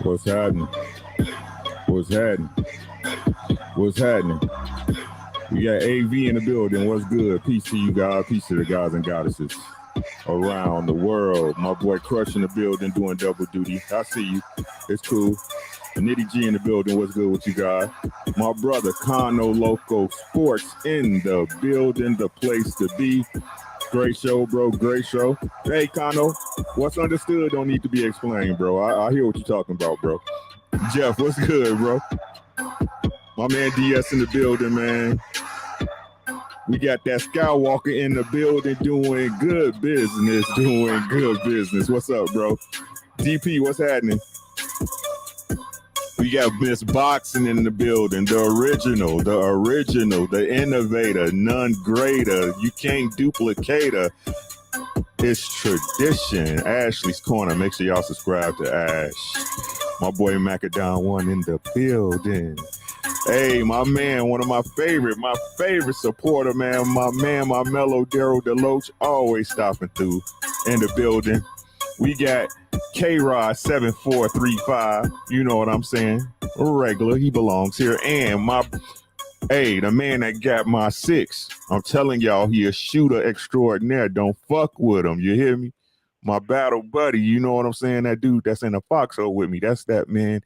What's happening? What's happening? What's happening? We got AV in the building. What's good? Peace to you guys. Peace to the guys and goddesses around the world. My boy Crush in the building doing double duty. I see you. It's cool. Nitty G in the building. What's good with you guys? My brother Kano Loco Sports in the building. The place to be. Great show, bro. Great show. Hey, Kano, what's understood don't need to be explained, bro. I hear what you're talking about, bro. Jeff, what's good, bro? My man DS in the building, man. We got that Skywalker in the building doing good business, What's up, bro? DP, what's happening? We got Miss Boxing in the building, the original, the innovator, none greater. You can't duplicate her. It's tradition. Ashley's Corner. Make sure y'all subscribe to Ash. My boy Macadon One in the building. Hey, my man, one of my favorite supporter, man, my mellow Daryl Deloach, always stopping through in the building. We got K-Rod 7435. You know what I'm saying? Regular, he belongs here. And the man that got my 6. I'm telling y'all, he a shooter extraordinaire. Don't fuck with him. You hear me? My battle buddy, you know what I'm saying? That dude that's in the foxhole with me. That's that man,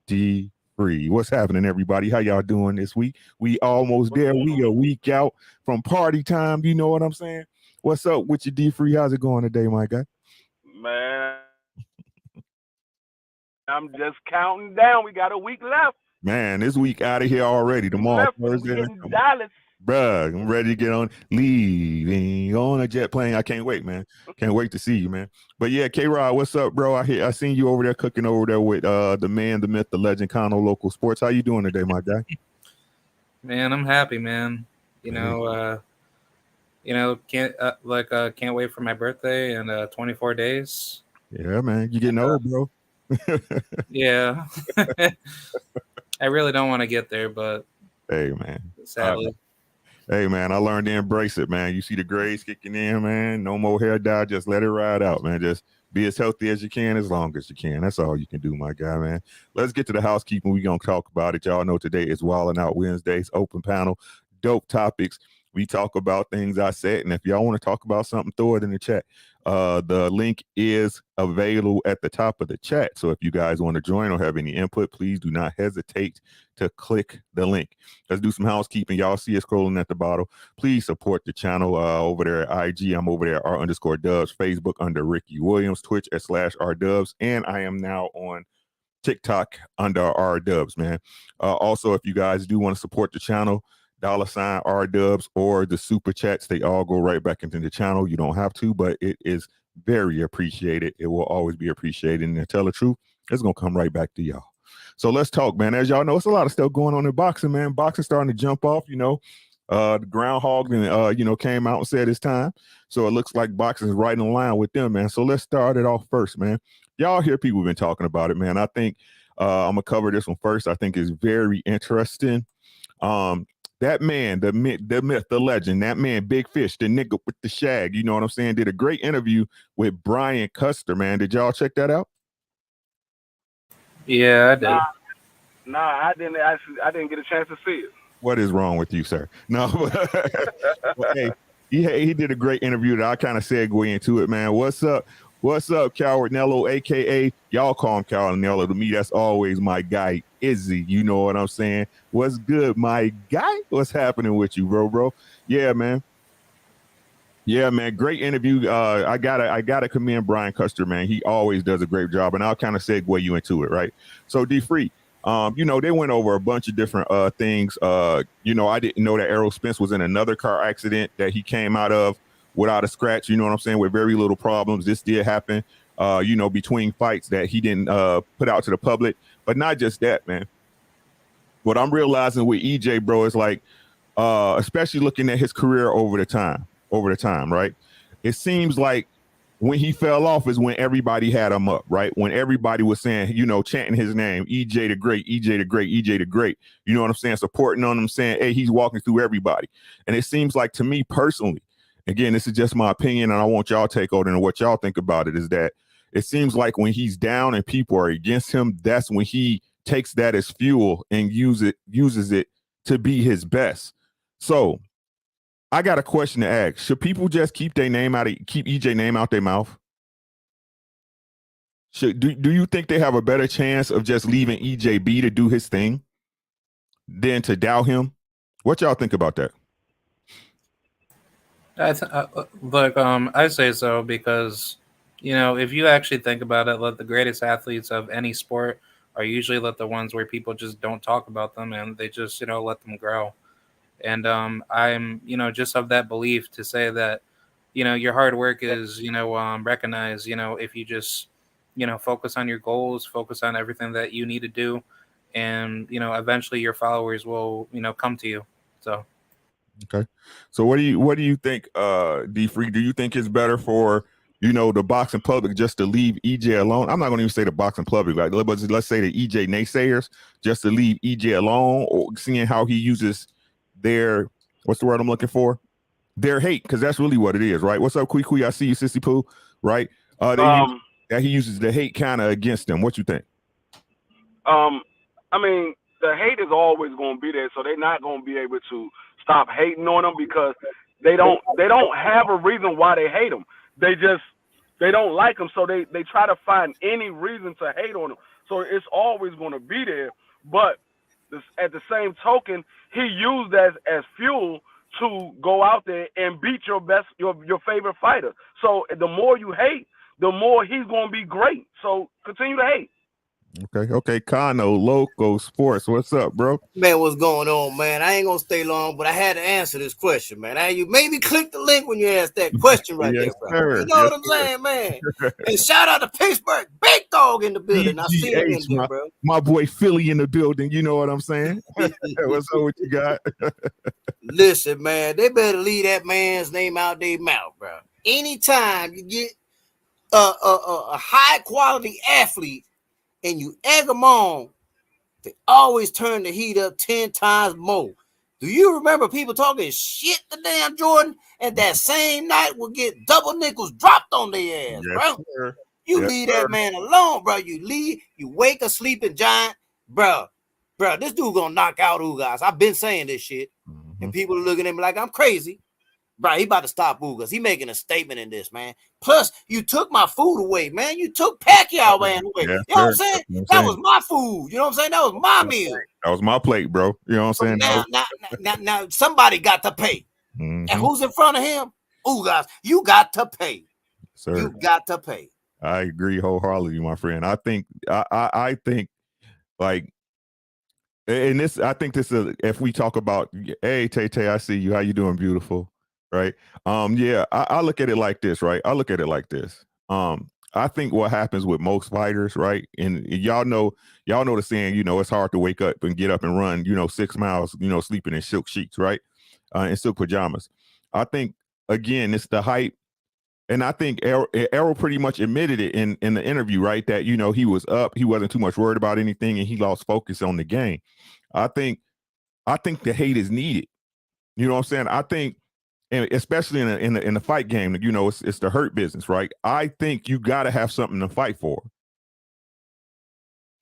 D. Free. What's happening, everybody? How y'all doing this week? We almost there. We a week out from party time. You know what I'm saying? What's up with you, D. Free? How's it going today, my guy? Man, I'm just counting down. We got a week left. Man, this week out of here already. Tomorrow, Thursday. Dallas. Bruh, I'm ready to get on leaving on a jet plane. I can't wait, man. Can't wait to see you, man. But yeah, K-Rod, what's up, bro? I seen you over there cooking over there with the man, the myth, the legend, Kano Local Sports. How you doing today, my guy? Man, I'm happy, man. Can't wait for my birthday in 24 days. Yeah, man. You getting old, bro. Yeah. I really don't want to get there, but hey, man. Sadly. Hey, man, I learned to embrace it, man. You see the grades kicking in, man. No more hair dye. Just let it ride out, man. Just be as healthy as you can, as long as you can. That's all you can do, my guy, man. Let's get to the housekeeping. We're going to talk about it. Y'all know today is Wildin' Out Wednesdays, open panel, dope topics. We talk about things I said, and if y'all want to talk about something, throw it in the chat. The link is available at the top of the chat. So if you guys want to join or have any input, please do not hesitate to click the link. Let's do some housekeeping. Y'all see us scrolling at the bottom. Please support the channel over there at IG. I'm over there at r_dubs, Facebook under Ricky Williams, Twitch at /rdubs, and I am now on TikTok under rdubz, man. Also, if you guys do want to support the channel, $ rdubz or the super chats, they all go right back into the channel. You don't have to, but it is very appreciated. It will always be appreciated. And to tell the truth, it's gonna come right back to y'all. So let's talk, man. As y'all know, it's a lot of stuff going on in boxing, man. Boxing starting to jump off. The groundhog and came out and said it's time. So it looks like boxing is right in line with them, man. So let's start it off first, man. Y'all hear people been talking about it, man. I think I'm gonna cover this one first. I think it's very interesting. That man, the myth, the legend, that man, Big Fish, the nigga with the shag, you know what I'm saying, did a great interview with Brian Custer, man. Did y'all check that out? Yeah, I did. Nah, I didn't get a chance to see it. What is wrong with you, sir? No, but, hey, he did a great interview that I kind of segue into it, man. What's up? What's up, Coward Nello, aka y'all call him Coward Nello. To me, that's always my guy, Izzy. You know what I'm saying? What's good, my guy? What's happening with you, bro? Yeah, man. Yeah, man. Great interview. I gotta commend Brian Custer, man. He always does a great job, and I'll kind of segue you into it, right? So D Free, they went over a bunch of different things. I didn't know that Errol Spence was in another car accident that he came out of without a scratch, you know what I'm saying, with very little problems. This did happen, between fights that he didn't put out to the public. But not just that, man. What I'm realizing with EJ, bro, is like, especially looking at his career over the time, right? It seems like when he fell off is when everybody had him up, right? When everybody was saying, chanting his name, EJ the Great, EJ the Great, EJ the Great. You know what I'm saying? Supporting on him, saying, hey, he's walking through everybody. And it seems like, to me personally, again, this is just my opinion, and I want y'all to take over and what y'all think about it, is that it seems like when he's down and people are against him, that's when he takes that as fuel and uses it to be his best. So I got a question to ask. Should people just keep EJ name out their mouth? Do you think they have a better chance of just leaving EJ be to do his thing than to doubt him? What y'all think about that? I say so because, if you actually think about it, the greatest athletes of any sport are usually the ones where people just don't talk about them and they just, let them grow. And I'm, just of that belief to say that, your hard work is, recognized, if you just, focus on your goals, focus on everything that you need to do. And, eventually your followers will, come to you. So. Okay. So what do you think, D Free? Do you think it's better for, the boxing public just to leave EJ alone? I'm not going to even say the boxing public, like, let's say the EJ naysayers, just to leave EJ alone, or seeing how he uses their, what's the word I'm looking for? Their hate, because that's really what it is, right? What's up, Kui? I see you, Sissy Pooh, right? That he uses the hate kind of against them. What you think? I mean, the hate is always going to be there, so they're not going to be able to stop hating on them because they don't have a reason why they hate them. They don't like them, so they try to find any reason to hate on them. So it's always going to be there. But at the same token, he used that as fuel to go out there and beat your favorite fighter. So the more you hate, the more he's going to be great. So continue to hate. Okay. Kano, Loco Sports. What's up, bro? Man, what's going on, man? I ain't gonna stay long, but I had to answer this question, man. You maybe click the link when you asked that question right there, bro. Sir. You know what I'm saying, man? And shout out to Pittsburgh, big dog in the building. I see him in there, bro. My boy Philly in the building. You know what I'm saying? What's up? What you got? Listen, man, they better leave that man's name out their mouth, bro. Anytime you get a high quality athlete and you egg them on, they always turn the heat up 10 times more. Do you remember people talking shit to damn Jordan, and that same night will get double nickels dropped on their ass, bro? Sir. You leave that man alone, bro. You wake a sleeping giant, bro. This dude gonna knock out Ugas. I've been saying this shit, and people are looking at me like I'm crazy. Bro, he about to stop Ugas. He making a statement in this, man. Plus, you took my food away, man. You took Pacquiao man away. You know what I'm saying? That was my food. You know what I'm saying? That was my meal. That was my plate, bro. You know what I'm saying? Now, somebody got to pay. And who's in front of him? Ugas. You got to pay. Sir. You got to pay. I agree wholeheartedly, my friend. I think like, and this, I think this is, if we talk about, hey, Tay, I see you. How you doing, beautiful? Right. I look at it like this, right? I think what happens with most fighters, right? And y'all know the saying, it's hard to wake up and get up and run, 6 miles, sleeping in silk sheets, right? In silk pajamas. I think, again, it's the hype. And I think Errol pretty much admitted it in the interview, right? That, he was up, he wasn't too much worried about anything, and he lost focus on the game. I think the hate is needed. You know what I'm saying? I think, and especially in the fight game, it's the hurt business, right? I think you got to have something to fight for.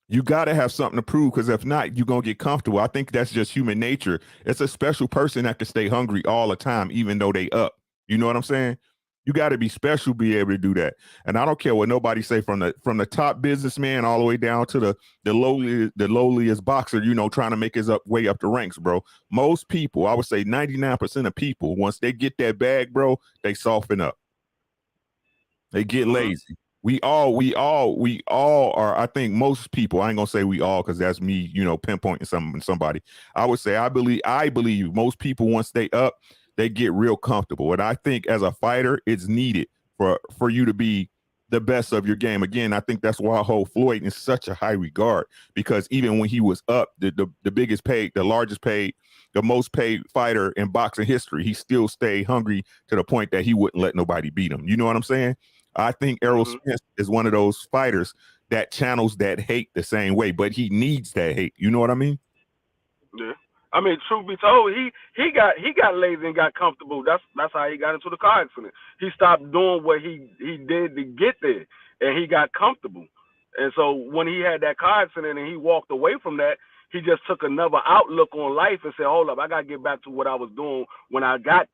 You got to have something to prove, because if not, you're going to get comfortable. I think that's just human nature. It's a special person that can stay hungry all the time, even though they up. You know what I'm saying? You got to be special to be able to do that. And I don't care what nobody say, from the top businessman all the way down to the lowliest boxer, you know, trying to make his way up the ranks, bro. Most people, I would say 99% of people, once they get that bag, bro, they soften up. They get lazy. We all are. I think most people, I ain't gonna say we all, because that's me, you know, pinpointing somebody. I would say I believe most people, once they up, they get real comfortable. And I think as a fighter, it's needed for you to be the best of your game. Again, I think that's why I hold Floyd in such a high regard, because even when he was up, the biggest paid, the largest paid, the most paid fighter in boxing history, he still stayed hungry to the point that he wouldn't let nobody beat him. You know what I'm saying? I think Errol Spence is one of those fighters that channels that hate the same way, but he needs that hate. You know what I mean? Yeah. I mean, truth be told, he got lazy and got comfortable. That's how he got into the car accident. He stopped doing what he did to get there, and he got comfortable. And so when he had that car accident and he walked away from that, he just took another outlook on life and said, "Hold up, I gotta get back to what I was doing when I got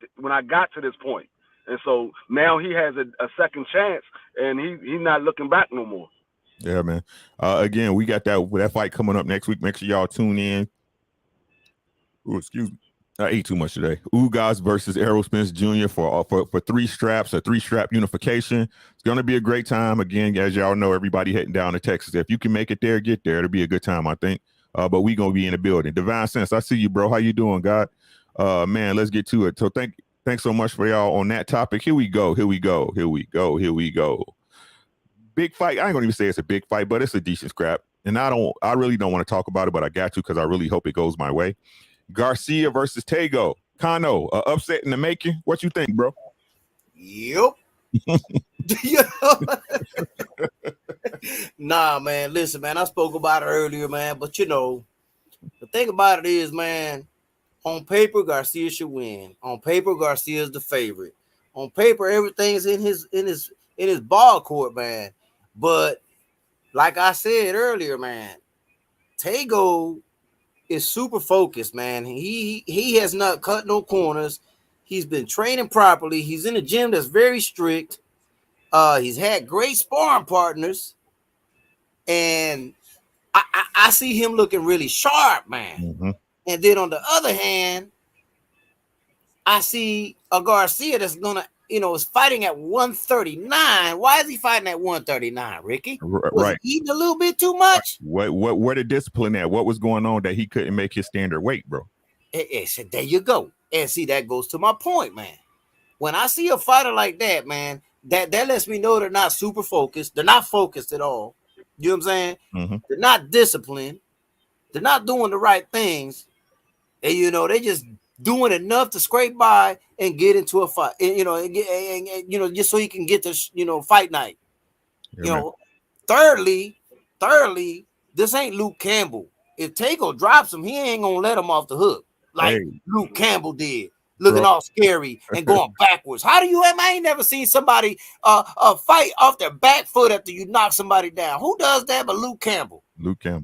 to this point." And so now he has a second chance, and he's not looking back no more. Yeah, man. Again, we got that fight coming up next week. Make sure y'all tune in. Oh, excuse me. I ate too much today. Odysee versus Errol Spence Jr. for 3 straps, a 3-strap unification. It's going to be a great time. Again, as y'all know, everybody heading down to Texas. If you can make it there, get there. It'll be a good time, I think. But we going to be in the building. Divine Sense, I see you, bro. How you doing, God? Man, let's get to it. So thanks so much for y'all on that topic. Here we go. Big fight. I ain't gonna even say it's a big fight, but it's a decent scrap. And I really don't want to talk about it, but I got to, because I really hope it goes my way. Garcia versus Tego. Kano, upset in the making. What you think, bro? Yep. Nah, man. Listen, man. I spoke about it earlier, man. But you know, the thing about it is, man, on paper, Garcia should win. On paper, Garcia is the favorite. On paper, everything's in his ball court, man. But like I said earlier, man, Tego is super focused, man. He has not cut no corners. He's been training properly. He's in a gym that's very strict. He's had great sparring partners, and I see him looking really sharp, man. Mm-hmm. And then on the other hand, I see a Garcia that's gonna, is fighting at 139. Why is he fighting at 139, Ricky? Was he eating a little bit too much? Where the discipline at? What was going on that he couldn't make his standard weight, bro? So there you go. And see, that goes to my point, man. When I see a fighter like that, man, that lets me know they're not super focused. They're not focused at all. You know what I'm saying? Mm-hmm. They're not disciplined. They're not doing the right things. And, they just doing enough to scrape by and get into a fight, and just so he can get to, fight night. Yeah, thirdly, this ain't Luke Campbell. If Tego drops him, he ain't gonna let him off the hook like Luke Campbell did, looking all scary and going backwards. How do you? I ain't never seen somebody fight off their back foot after you knock somebody down. Who does that but Luke Campbell? Tego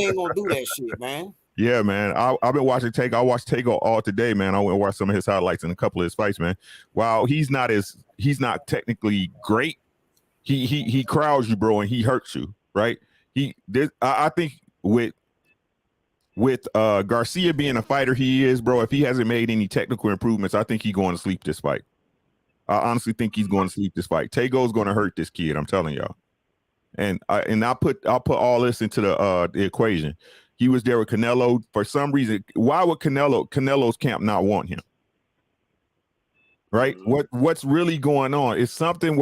ain't gonna do that shit, man. Yeah, man. I've been watching Tego. I watched Tego all today, man. I went and watched some of his highlights in a couple of his fights, man. While he's not technically great, he crowds you, bro, and he hurts you, right? I think with Garcia being a fighter he is, bro, if he hasn't made any technical improvements, I think he's going to sleep this fight. I honestly think he's going to sleep this fight. Tego's going to hurt this kid, I'm telling y'all. And I'll put all this into the equation. He was there with Canelo for some reason. Why would Canelo's camp not want him? Right? What's really going on? It's something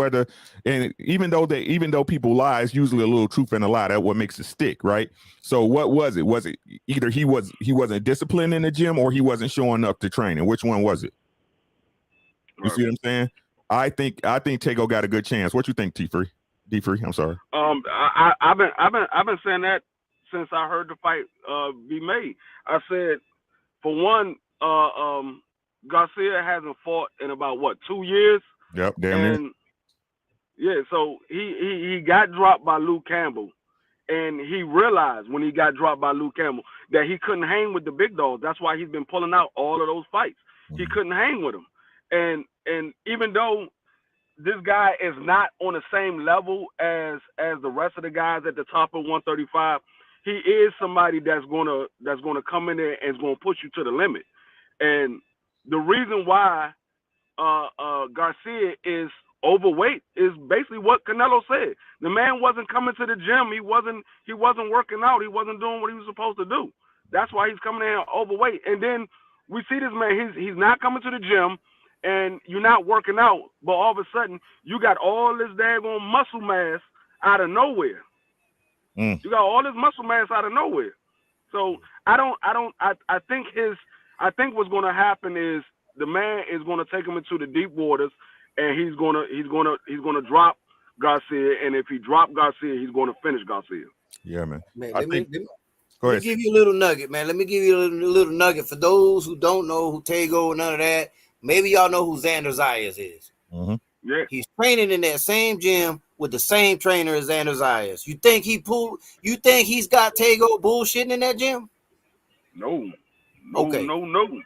and even though people lie, it's usually a little truth in a lie. That's what makes it stick, right? So what was it? Was it either he wasn't disciplined in the gym or he wasn't showing up to training? Which one was it? You see what I'm saying? I think Tego got a good chance. What you think, T3? D3? I'm sorry. I've been saying that since I heard the fight be made. I said, for one, Garcia hasn't fought in about 2 years. Yep, damn near. Yeah, so he got dropped by Luke Campbell, and he realized when he got dropped by Luke Campbell that he couldn't hang with the big dogs. That's why he's been pulling out all of those fights. Mm-hmm. He couldn't hang with them, and and even though this guy is not on the same level as the rest of the guys at the top of 135, he is somebody that's gonna come in there and is gonna push you to the limit. And the reason why Garcia is overweight is basically what Canelo said. The man wasn't coming to the gym. He wasn't working out. He wasn't doing what he was supposed to do. That's why he's coming in overweight. And then we see this man. He's not coming to the gym, and you're not working out. But all of a sudden, you got all this daggone muscle mass out of nowhere. You got all this muscle mass out of nowhere. So I think what's going to happen is the man is going to take him into the deep waters, and he's going to drop Garcia. And if he drop Garcia, he's going to finish Garcia. Yeah, man. Let me Go ahead. give you a little nugget, man. Let me give you a little nugget for those who don't know who Tego, none of that. Maybe y'all know who Xander Zayas is. Mm-hmm. Yeah, he's training in that same gym with the same trainer as Xander Zayas. You think he's got Tego bullshitting in that gym? No. Okay. No.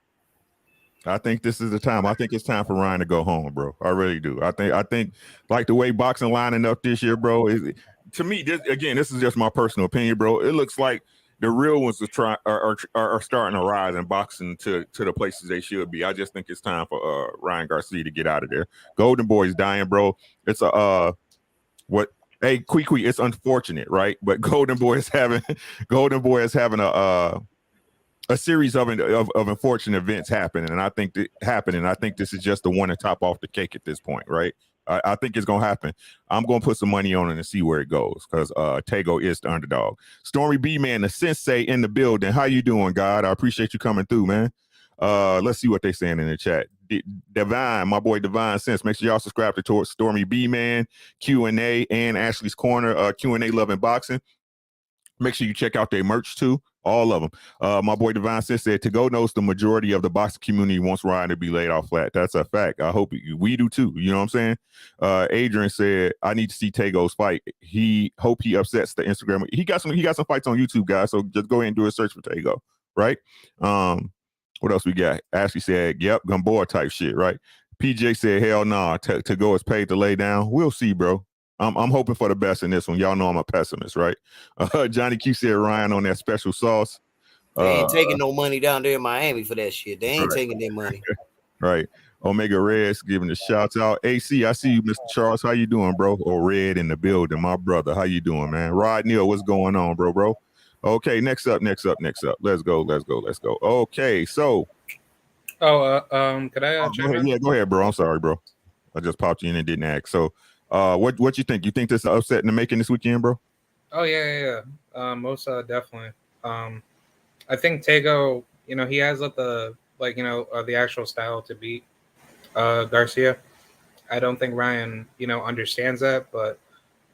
I think this is the time. I think it's time for Ryan to go home, bro. I really do. I think like the way boxing lining up this year, bro. To me, this is just my personal opinion, bro. It looks like the real ones are starting to rise in boxing to the places they should be. I just think it's time for Ryan Garcia to get out of there. Golden Boy's dying, bro. It's Hey, Kwee, it's unfortunate, right? But Golden Boy is having a series of unfortunate events happening, and I think this is just the one to top off the cake at this point, right? I think it's gonna happen. I'm gonna put some money on it and see where it goes, because Tego is the underdog. Stormy B man, the sensei in the building. How you doing, God? I appreciate you coming through, man. Let's see what they're saying in the chat. Divine, my boy Divine Sense. Make sure y'all subscribe to Stormy B man, Q&A, and Ashley's Corner, Q&A Loving Boxing. Make sure you check out their merch too, all of them. My boy Divine Sense said, Tego knows the majority of the boxing community wants Ryan to be laid off flat. That's a fact. I hope we do too. You know what I'm saying? Adrian said, I need to see Tego's fight. He upsets the Instagram. He got some fights on YouTube, guys. So just go ahead and do a search for Tego, right? What else we got? Ashley said, yep, Gamboa type shit, right? PJ said, hell nah, Tego is paid to lay down. We'll see, bro. I'm hoping for the best in this one. Y'all know I'm a pessimist, right? Johnny Q said Ryan on that special sauce. They ain't taking no money down there in Miami for that shit. They ain't taking their money. Right. Omega Reds giving the shouts out. AC, I see you, Mr. Charles. How you doing, bro? Or Red in the building, my brother. How you doing, man? Rod Neal, what's going on, bro? Okay, next up. Let's go. Okay, so. Could I chime in? Yeah, go ahead, bro. I'm sorry, bro. I just popped you in and didn't ask. So, what you think? You think this is upset in the making this weekend, bro? Oh yeah. Most definitely. I think Tego, he has the actual style to beat Garcia. I don't think Ryan, understands that, but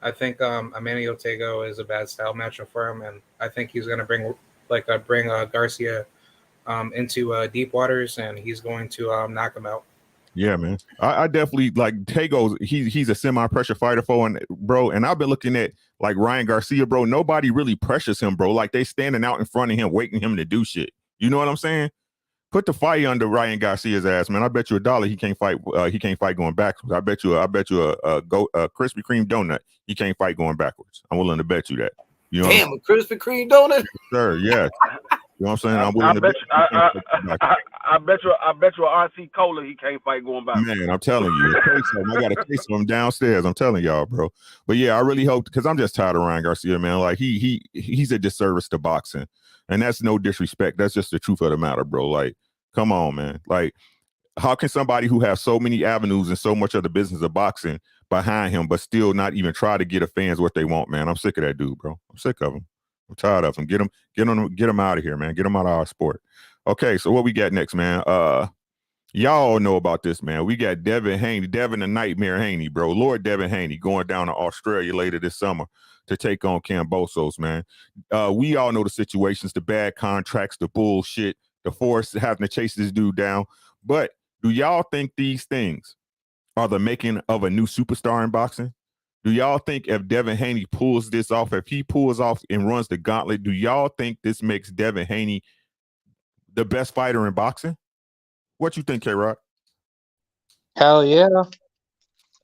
I think Emmanuel Tego is a bad style matchup for him, and I think he's going to bring Garcia into deep waters, and he's going to knock him out. Yeah, man. I definitely like Tego. He's a semi-pressure fighter for, and bro. And I've been looking at like Ryan Garcia, bro. Nobody really pressures him, bro. Like they standing out in front of him, waiting him to do shit. You know what I'm saying? Put the fire under Ryan Garcia's ass, man. I bet you $1 he can't fight. He can't fight going backwards. I bet you a Krispy Kreme donut. He can't fight going backwards. I'm willing to bet you that. You know, damn, a Krispy Kreme donut, sir. Yeah. You know what I'm saying? I'm willing to bet you. I bet you a RC Cola he can't fight going back. Man, I'm telling you, I got a case of him downstairs. I'm telling y'all, bro. But yeah, I really hope, because I'm just tired of Ryan Garcia, man. Like he's a disservice to boxing, and that's no disrespect. That's just the truth of the matter, bro. Like, come on, man. Like, how can somebody who has so many avenues and so much of the business of boxing behind him, but still not even try to get the fans what they want, man? I'm sick of that dude, bro. I'm sick of him. I'm tired of him. Get him out of here, man. Get him out of our sport. Okay, so what we got next, man? Y'all know about this, man. We got Devin the Nightmare Haney, bro. Lord Devin Haney going down to Australia later this summer to take on Kambosos, man. We all know the situations, the bad contracts, the bullshit, the force having to chase this dude down. But do y'all think these things are the making of a new superstar in boxing? Do y'all think if Devin Haney pulls this off, if he pulls off and runs the gauntlet, do y'all think this makes Devin Haney the best fighter in boxing? What you think, K-Rock? Hell yeah.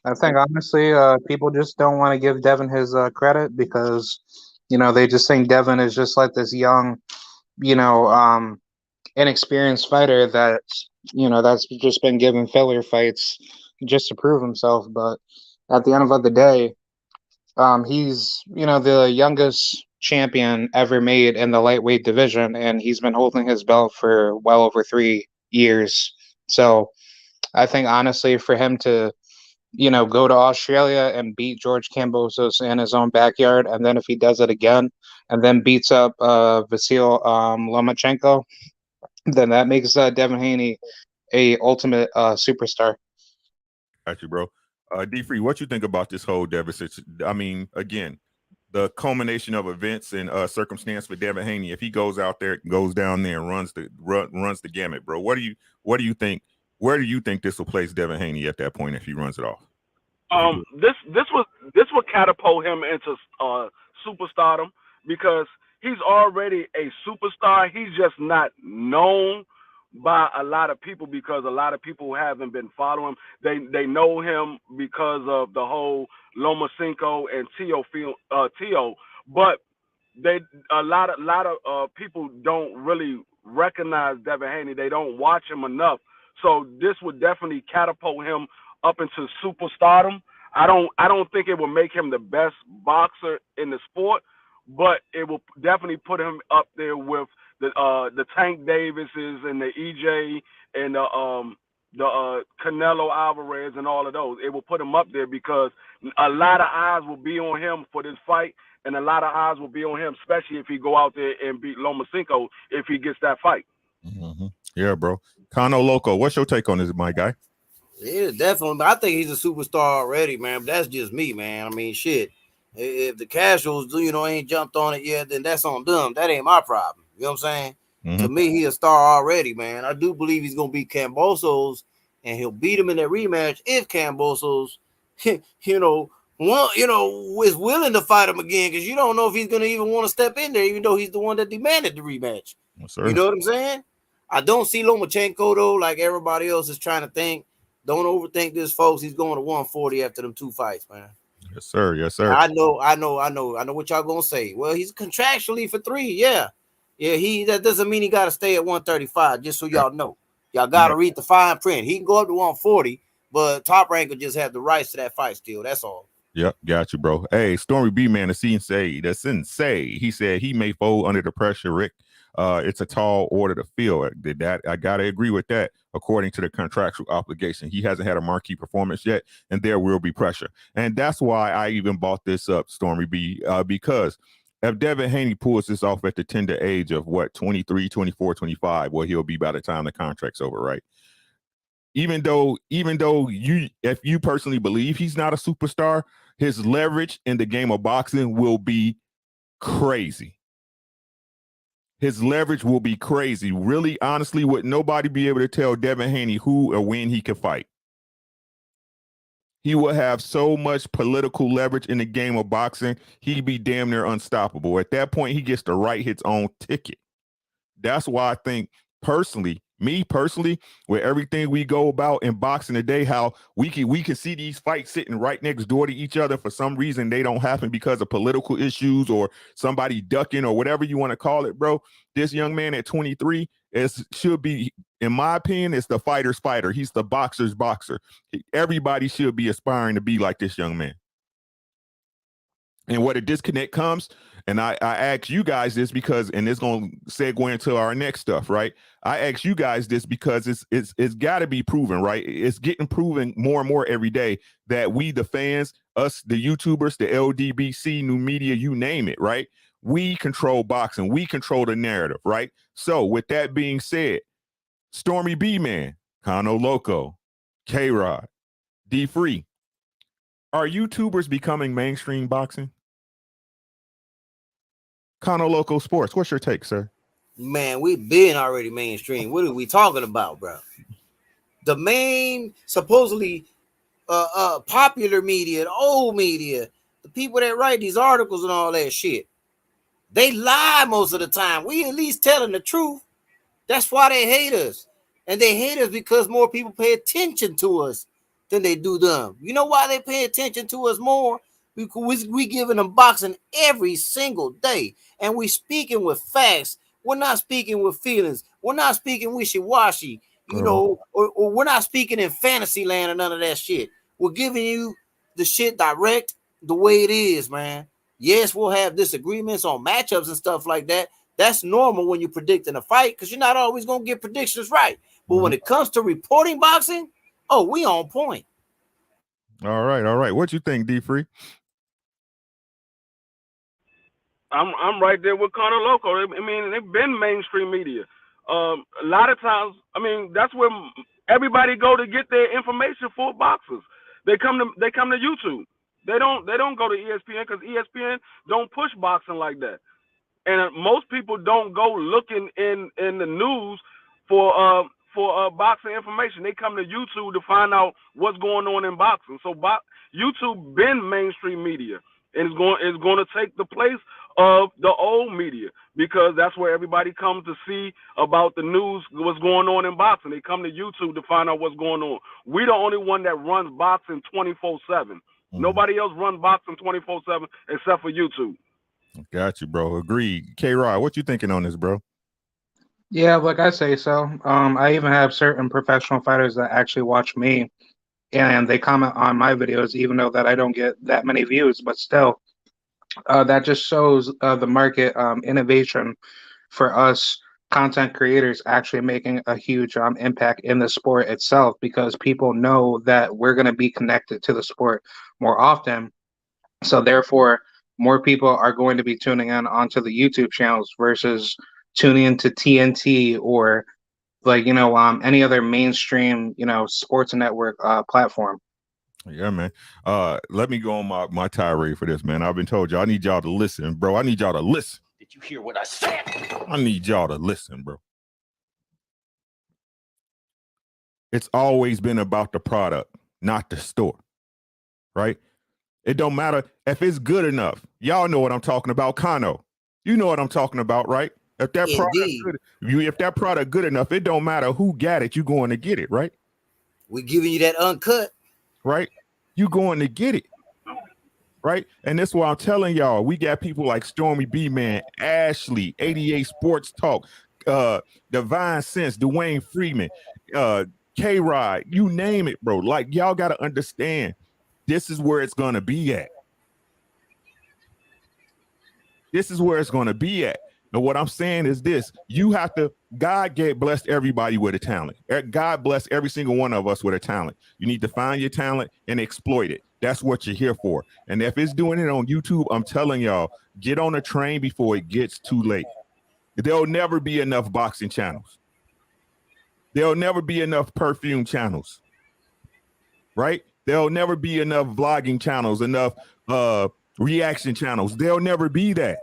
I think honestly, people just don't want to give Devin his credit because, they just think Devin is just like this young, you know, um, inexperienced fighter that's just been given filler fights just to prove himself. But at the end of the day, he's, the youngest champion ever made in the lightweight division, and he's been holding his belt for well over 3 years. So I think honestly, for him to go to Australia and beat George Kambosos in his own backyard, and then if he does it again, and then beats up Vasil Lomachenko, then that makes Devin Haney a ultimate superstar. Got you, bro. D Free, what you think about this whole Devin situation? I mean, again, the culmination of events and circumstance for Devin Haney. If he goes out there, goes down there, and runs the gamut, bro. What do you think? Where do you think this will place Devin Haney at that point if he runs it off? This would catapult him into superstardom because he's already a superstar. He's just not known by a lot of people because a lot of people haven't been following him. They know him because of the whole Lomachenko and Tio, but a lot of people don't really recognize Devin Haney. They don't watch him enough. So this would definitely catapult him up into superstardom. I don't think it will make him the best boxer in the sport, but it will definitely put him up there with the Tank Davises and the EJ and the Canelo Alvarez and all of those. It will put him up there because a lot of eyes will be on him for this fight, and a lot of eyes will be on him, especially if he go out there and beat Lomachenko if he gets that fight. Mm-hmm. Yeah, bro. Kano Loco, what's your take on this, my guy? Yeah, definitely. I think he's a superstar already, man. But that's just me, man. I mean, shit. If the casuals, ain't jumped on it yet, then that's on them. That ain't my problem. You know what I'm saying? Mm-hmm. To me, he's a star already, man. I do believe he's gonna beat Kambosos, and he'll beat him in that rematch if Kambosos, is willing to fight him again, because you don't know if he's gonna even want to step in there, even though he's the one that demanded the rematch. Yes, sir. You know what I'm saying? I don't see Lomachenko though, like everybody else is trying to think. Don't overthink this, folks. He's going to 140 after them 2 fights, man. Yes, sir. Yes, sir. I know what y'all gonna say. Well, he's contractually for 3. Yeah. That doesn't mean he got to stay at 135. Just so y'all know, y'all got to read the fine print. He can go up to 140, but Top Rank will just have the rights to that fight still. That's all. Yep, got you, bro. Hey, Stormy B, man, the sensei. He said he may fold under the pressure, Rick. It's a tall order to fill. That I gotta agree with that. According to the contractual obligation, he hasn't had a marquee performance yet, and there will be pressure. And that's why I even bought this up, Stormy B, because if Devin Haney pulls this off at the tender age of 23, 24, 25, well, he'll be by the time the contract's over, right? Even though if you personally believe he's not a superstar, his leverage in the game of boxing will be crazy. His leverage will be crazy. Really, honestly, would nobody be able to tell Devin Haney who or when he can fight? He will have so much political leverage in the game of boxing, he'd be damn near unstoppable. At that point, he gets to write his own ticket. That's why I think me personally, with everything we go about in boxing today, how we can see these fights sitting right next door to each other. For some reason, they don't happen because of political issues or somebody ducking or whatever you want to call it, bro. This young man at 23 should be, in my opinion, it's the fighter's fighter. He's the boxer's boxer. Everybody should be aspiring to be like this young man. And what a disconnect comes, and I ask you guys this because, and it's going to segue into our next stuff, right? I ask you guys this because it's got to be proven, right? It's getting proven more and more every day that we, the fans, us, the YouTubers, the LDBC, new media, you name it, right? We control boxing. We control the narrative, right? So with that being said, Stormy B, man, Kano Loco, K-Rod, D Free, are YouTubers becoming mainstream boxing? Kano Loco Sports, what's your take, sir? Man, we've been already mainstream. What are we talking about, bro? The main, supposedly popular media, the old media, the people that write these articles and all that shit, they lie most of the time. We at least telling the truth. That's why they hate us. And they hate us because more people pay attention to us than they do them. You know why they pay attention to us more? Because we giving them boxing every single day, and we speaking with facts. We're not speaking with feelings. We're not speaking wishy-washy, you know, or we're not speaking in fantasy land or none of that shit. We're giving you the shit direct the way it is, man. Yes, we'll have disagreements on matchups and stuff like that. That's normal when you're predicting a fight because you're not always going to get predictions right. But when it comes to reporting boxing, oh, we on point. All right. What you think, D Free? I'm right there with Connor Loco. I mean, they've been mainstream media. A lot of times, I mean, that's where everybody go to get their information for boxers. They come to YouTube. They don't go to ESPN because ESPN don't push boxing like that. And most people don't go looking in the news for boxing information. They come to YouTube to find out what's going on in boxing. So YouTube been mainstream media, and it's going to take the place of the old media because that's where everybody comes to see about the news, what's going on in boxing. They come to YouTube to find out what's going on. We're the only one that runs boxing 24/7. Nobody else runs boxing 24/7 except for YouTube. Got you, bro. Agreed. K-Rod, what you thinking on this, bro? Yeah, like I say so. I even have certain professional fighters that actually watch me, and they comment on my videos, even though that I don't get that many views. But still, that just shows the market innovation for us content creators actually making a huge impact in the sport itself because people know that we're going to be connected to the sport more often. So therefore, more people are going to be tuning in onto the YouTube channels versus tuning into TNT or like, you know, any other mainstream, you know, sports network platform. Yeah, man. Let me go on my tirade for this, man. I've been told y'all, I need y'all to listen, bro. I need y'all to listen. Did you hear what I said? I need y'all to listen, bro. It's always been about the product, not the store, right? It don't matter if it's good enough. Y'all know what I'm talking about, Kano. You know what I'm talking about, right? If that product good enough, it don't matter who got it. You going to get it, right? We're giving you that uncut, right? You going to get it, right? And that's why I'm telling y'all, we got people like Stormy B, man, Ashley, 88 Sports Talk, Divine Sense, Dwayne Freeman, K-Rod, you name it, bro. Like, y'all got to understand, this is where it's going to be at. This is where it's going to be at. And what I'm saying is this, you have to, God blessed everybody with a talent. God bless every single one of us with a talent. You need to find your talent and exploit it. That's what you're here for. And if it's doing it on YouTube, I'm telling y'all, get on a train before it gets too late. There'll never be enough boxing channels. There'll never be enough perfume channels, right? There'll never be enough vlogging channels, enough reaction channels. There'll never be that.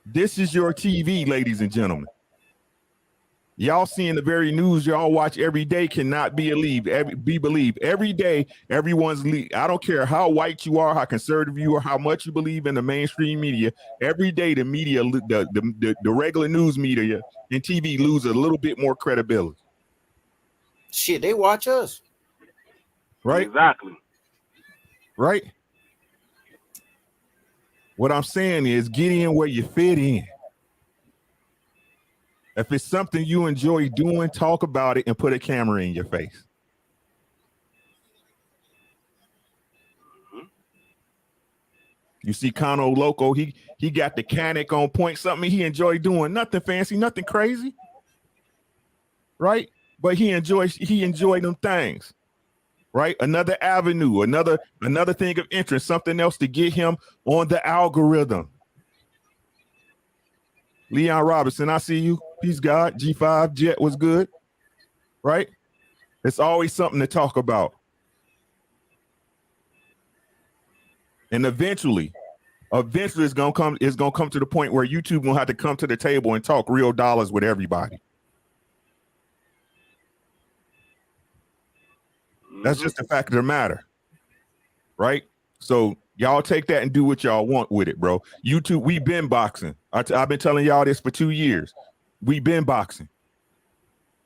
This is your TV, ladies and gentlemen. Y'all seeing the very news y'all watch every day cannot be believed. Every day, everyone's I don't care how white you are, how conservative you are, how much you believe in the mainstream media. Every day, the media, the regular news media and TV lose a little bit more credibility. Shit, they watch us. Right? Exactly. Right? What I'm saying is get in where you fit in. If it's something you enjoy doing, talk about it and put a camera in your face. You see Kano Loco, he got the Canic on point, something he enjoyed doing, nothing fancy, nothing crazy. Right? But he enjoyed them things. Right? Another avenue, another thing of interest, something else to get him on the algorithm. Leon Robinson, I see you. Peace, God. G5 Jet was good. Right? It's always something to talk about. And eventually it's gonna come to the point where YouTube gonna have to come to the table and talk real dollars with everybody. That's just the fact of the matter, right? So y'all take that and do what y'all want with it, bro. YouTube, we've been boxing. I've been telling y'all this for 2 years. We've been boxing,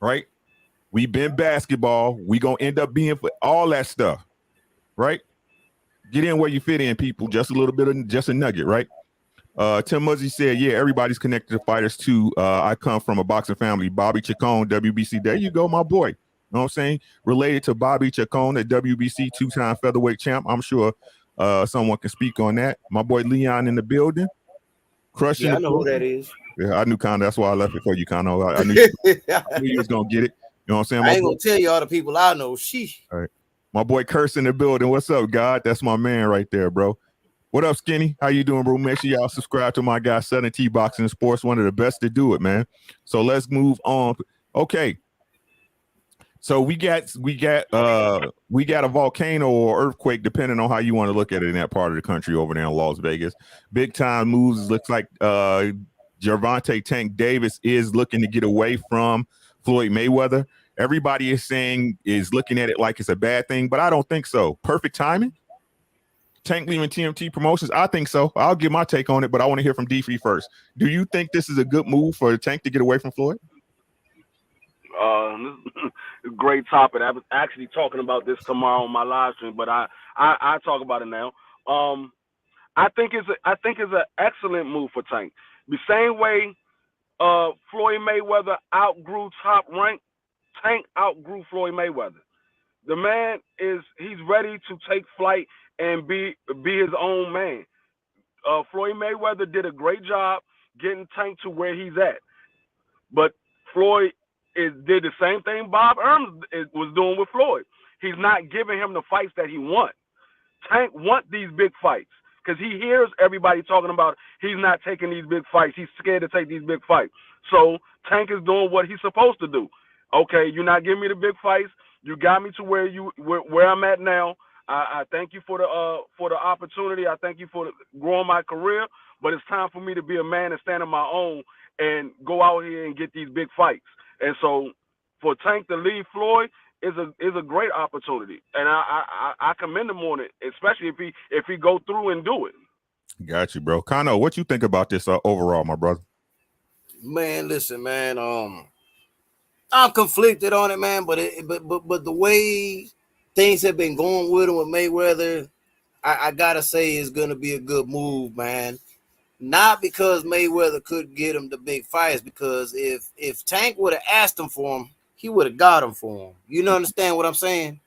right? We've been basketball. We gonna end up being for all that stuff, right? Get in where you fit in, people. Just a little bit of just a nugget, right? Tim Muzzy said, yeah, everybody's connected to fighters too. I come from a boxing family. Bobby Chacon, WBC. There you go, my boy. You know what I'm saying? Related to Bobby Chacon, a WBC two-time featherweight champ. I'm sure someone can speak on that. My boy Leon in the building. Crushing. Yeah, I know who that is. Yeah, I knew Conor. That's why I left it for you, Conor. I knew you was gonna get it. You know what I'm saying? I ain't gonna tell you all the people I know. Sheesh. All right. My boy Curse in the building. What's up, God? That's my man right there, bro. What up, Skinny? How you doing, bro? Make sure y'all subscribe to my guy, Southern T Boxing Sports. One of the best to do it, man. So let's move on. Okay. So we got a volcano or earthquake, depending on how you want to look at it in that part of the country over there in Las Vegas. Big time moves. Looks like Gervonta Tank Davis is looking to get away from Floyd Mayweather. Everybody is looking at it like it's a bad thing, but I don't think so. Perfect timing. Tank leaving TMT Promotions. I think so. I'll give my take on it, but I want to hear from D3 first. Do you think this is a good move for Tank to get away from Floyd? Great topic. I was actually talking about this tomorrow on my live stream, but I talk about it now. I think it's an excellent move for Tank. The same way Floyd Mayweather outgrew Top Rank, Tank outgrew Floyd Mayweather. The man he's ready to take flight and be his own man. Floyd Mayweather did a great job getting Tank to where he's at, but Floyd did the same thing Bob Erms was doing with Floyd. He's not giving him the fights that he wants. Tank wants these big fights because he hears everybody talking about he's not taking these big fights. He's scared to take these big fights. So Tank is doing what he's supposed to do. Okay, you're not giving me the big fights. You got me to where I'm at now. I thank you for the opportunity. I thank you for growing my career. But it's time for me to be a man and stand on my own and go out here and get these big fights. And so for Tank to leave Floyd is a great opportunity, and I commend him on it, especially if he go through and do it. Got you, bro. Kano, what you think about this overall, my brother? Man, listen, man. I'm conflicted on it, man. But the way things have been going with him with Mayweather, I gotta say it's gonna be a good move, man. Not because Mayweather couldn't get him the big fights, because if Tank would have asked him for him, he would have got him for him. You know, understand what I'm saying?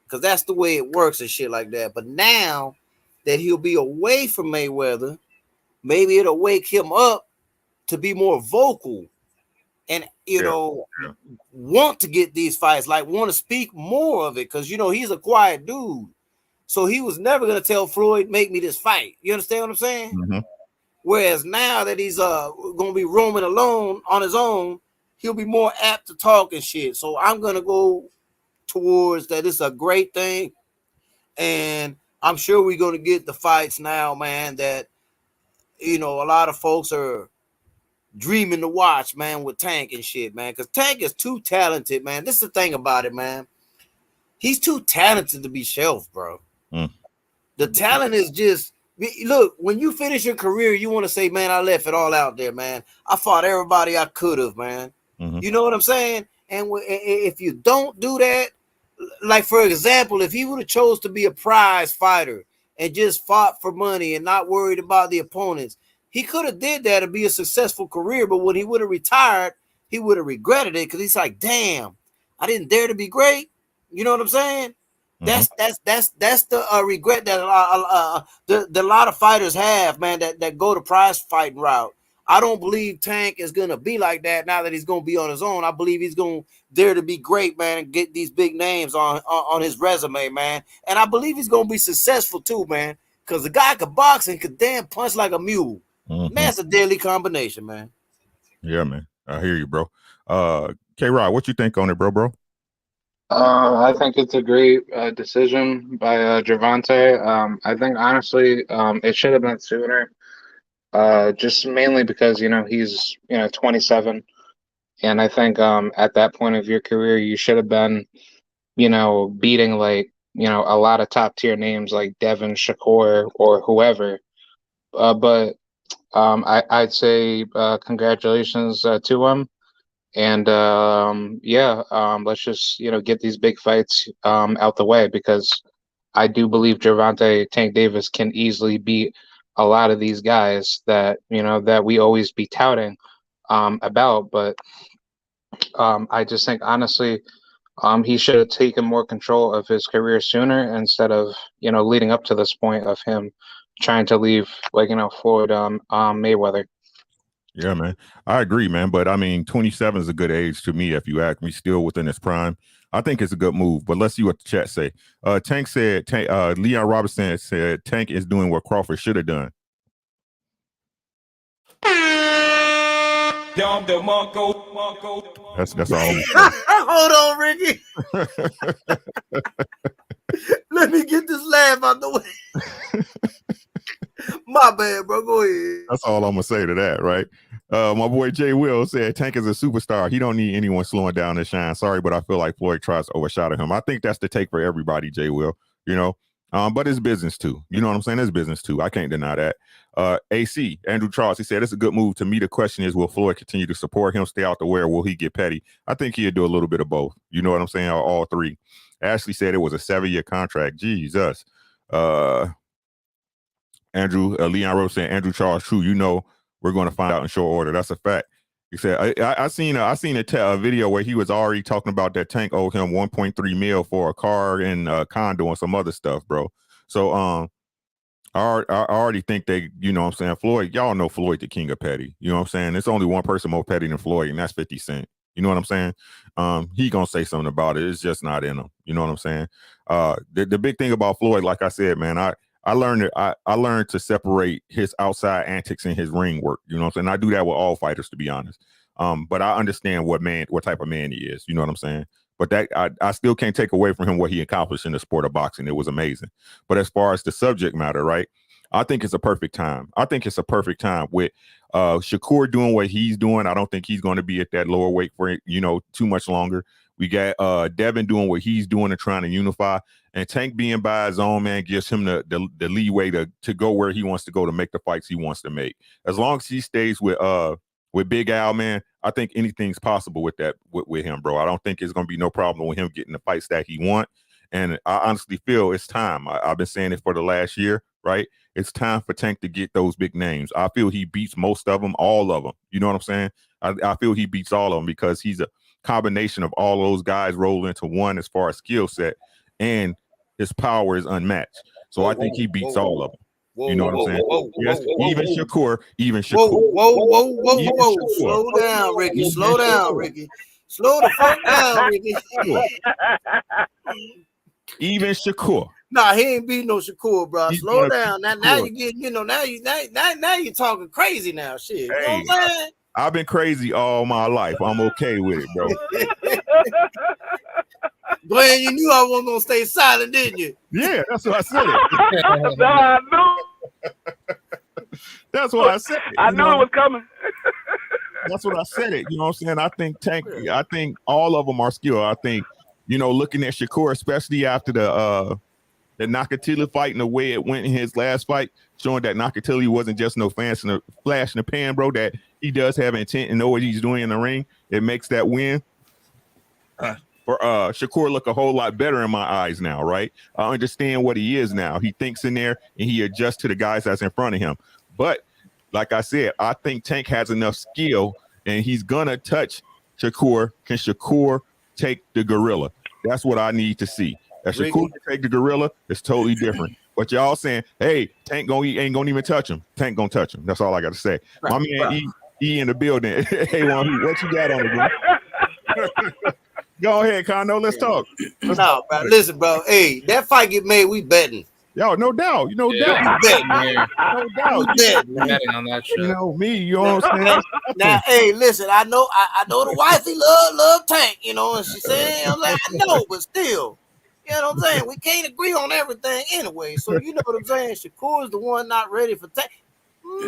Because that's the way it works and shit like that. But now that he'll be away from Mayweather, maybe it'll wake him up to be more vocal and, want to get these fights, like want to speak more of it. Because, he's a quiet dude. So he was never going to tell Floyd, make me this fight. You understand what I'm saying? Mm-hmm. Whereas now that he's going to be roaming alone on his own, he'll be more apt to talk and shit. So I'm going to go towards that. It's a great thing. And I'm sure we're going to get the fights now, man, that, a lot of folks are dreaming to watch, man, with Tank and shit, man. Because Tank is too talented, man. This is the thing about it, man. He's too talented to be shelved, bro. Mm. The talent is just... Look, when you finish your career, you want to say, man, I left it all out there, man. I fought everybody I could have, man. Mm-hmm. You know what I'm saying? And if you don't do that, like, for example, if he would have chose to be a prize fighter and just fought for money and not worried about the opponents, he could have did that and be a successful career. But when he would have retired, he would have regretted it because he's like, damn, I didn't dare to be great. You know what I'm saying? That's the regret that a lot of fighters have, man, that go the prize fighting route. I don't believe Tank is gonna be like that now that he's gonna be on his own. I believe he's gonna dare to be great, man, and get these big names on his resume, man. And I believe he's gonna be successful too, man, because the guy could box and could damn punch like a mule. Mm-hmm. Man, it's a deadly combination, man. Yeah, man. I hear you, bro. K-Rod, what you think on it, bro? I think it's a great decision by Gervonta. I think honestly, it should have been sooner. Just mainly because he's 27, and I think at that point of your career, you should have been beating like a lot of top tier names like Devin, Shakur, or whoever. But I'd say congratulations to him. And let's just get these big fights out the way, because I do believe Gervonta Tank Davis can easily beat a lot of these guys that that we always be touting about. But I just think honestly, he should have taken more control of his career sooner, instead of leading up to this point of him trying to leave Floyd Mayweather. Yeah, man. I agree, man. But I mean, 27 is a good age to me, if you ask me, still within his prime. I think it's a good move, but let's see what the chat say. Tank said, Leon Robinson said, Tank is doing what Crawford should have done. That's all. Hold on, Ricky. Let me get this laugh out the way. My bad, bro. Go ahead. That's all I'm gonna say to that, right? My boy Jay Will said Tank is a superstar. He don't need anyone slowing down his shine. Sorry, but I feel like Floyd tries to overshadow him. I think that's the take for everybody, Jay Will. But it's business too. You know what I'm saying? It's business too. I can't deny that. AC Andrew Charles, he said it's a good move. To me, the question is, will Floyd continue to support him, stay out the way, or will he get petty? I think he'll do a little bit of both. You know what I'm saying? All three. Ashley said it was a 7-year contract. Jesus. Leon Rose saying Andrew Charles, true. We're going to find out in short order. That's a fact. He said, I seen a video where he was already talking about that Tank owed him 1.3 mil for a car and a condo and some other stuff, bro. So I already think they, you know what I'm saying, Floyd, y'all know Floyd the king of petty. You know what I'm saying? There's only one person more petty than Floyd, and that's 50 Cent. You know what I'm saying? He gonna say something about it. It's just not in him. You know what I'm saying? The big thing about Floyd, like I said, man, I learned I learned to separate his outside antics and his ring work. You know what I'm saying? I do that with all fighters, to be honest. But I understand what type of man he is. You know what I'm saying? But that I still can't take away from him what he accomplished in the sport of boxing. It was amazing. But as far as the subject matter, right? I think it's a perfect time. I think it's a perfect time with Shakur doing what he's doing. I don't think he's going to be at that lower weight for too much longer. We got Devin doing what he's doing and trying to unify. And Tank being by his own, man, gives him the leeway to go where he wants to go, to make the fights he wants to make. As long as he stays with Big Al, man, I think anything's possible with that with him, bro. I don't think it's going to be no problem with him getting the fights that he wants. And I honestly feel it's time. I've been saying it for the last year, right? It's time for Tank to get those big names. I feel he beats most of them, all of them. You know what I'm saying? I feel he beats all of them because he's a combination of all those guys rolled into one as far as skill set, and his power is unmatched. So I think he beats all of them. You know what I'm saying? Yes, even Shakur. Whoa. Slow down, Ricky. Slow down, Ricky. Slow the fuck down, Ricky. Even Shakur. Nah, he ain't beating no Shakur, bro. Slow down. Now you getting, now you're talking crazy now. Shit. You know what I'm saying? I've been crazy all my life. I'm okay with it, bro. Glenn, you knew I wasn't gonna stay silent, didn't you? Yeah, that's what I said. I knew. That's what I said. I knew it was coming. That's what I said it. You know what I'm saying? I think Tank, I think all of them are skilled. I think, looking at Shakur, especially after the Nakatila fight and the way it went in his last fight, showing that Nakatila wasn't just no flash in the pan, bro, that he does have intent and know what he's doing in the ring. It makes that win for Shakur look a whole lot better in my eyes now, right? I understand what he is now. He thinks in there and he adjusts to the guys that's in front of him. But like I said, I think Tank has enough skill and he's gonna touch Shakur. Can Shakur take the gorilla? That's what I need to see. If Shakur can take the gorilla, it's totally different. But y'all saying, hey, Tank ain't gonna even touch him. Tank gonna touch him. That's all I gotta say. Right. My man E in the building. Hey, what you got on it, bro? Go ahead, Kondo. Let's talk. Bro. Listen, bro. Hey, that fight get made, we betting. Yo, no doubt. No doubt. Betting on that shit. Me, you know what I'm saying? Now, hey, listen, I know the wifey love Tank, and she saying, I'm like, I know, but still, you know what I'm saying? We can't agree on everything anyway. So you know what I'm saying? Shakur is the one not ready for Tank.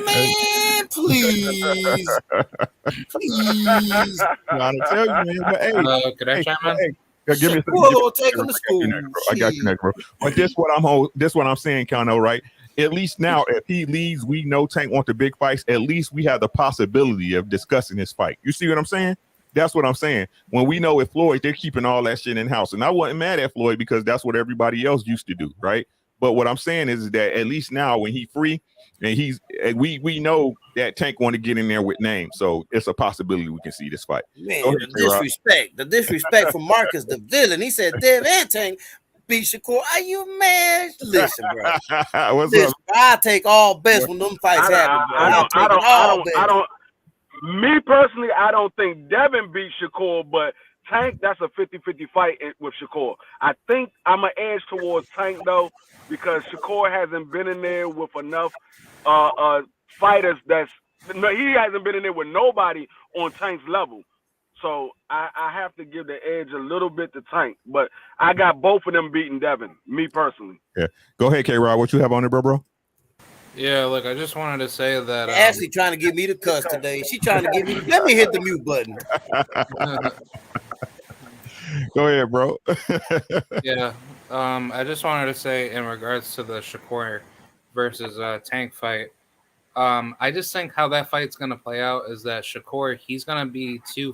Man, please. Trying to tell you, man. But hey, could I chime in? Give me take him to school. I got you next, bro. But this what I'm saying, Kano, right? At least now, if he leaves, we know Tank wants the big fights. At least we have the possibility of discussing his fight. You see what I'm saying? That's what I'm saying. When we know with Floyd, they're keeping all that shit in house, and I wasn't mad at Floyd because that's what everybody else used to do, right? But what I'm saying is that at least now when he's free, and we know that Tank want to get in there with names, so it's a possibility we can see this fight. Man, the disrespect from Marcus the villain. He said Dev and Tank beat Shakur. Are you mad? Listen, bro. What's Listen, up? I take all bets when them fights happen, bro. I don't. Me personally, I don't think Devin beat Shakur, but Tank, that's a 50-50 fight with Shakur. I think I'm going to edge towards Tank, though, because Shakur hasn't been in there with enough fighters he hasn't been in there with nobody on Tank's level. So I have to give the edge a little bit to Tank, but I got both of them beating Devin, me personally. Yeah. Go ahead, K-Rod. What you have on it, bro? Yeah, look, I just wanted to say that Ashley trying to get me to cuss today. She trying to get me. Let me hit the mute button. Go ahead, bro. Yeah, I just wanted to say in regards to the Shakur versus Tank fight, I just think how that fight's gonna play out is that Shakur, he's gonna be he's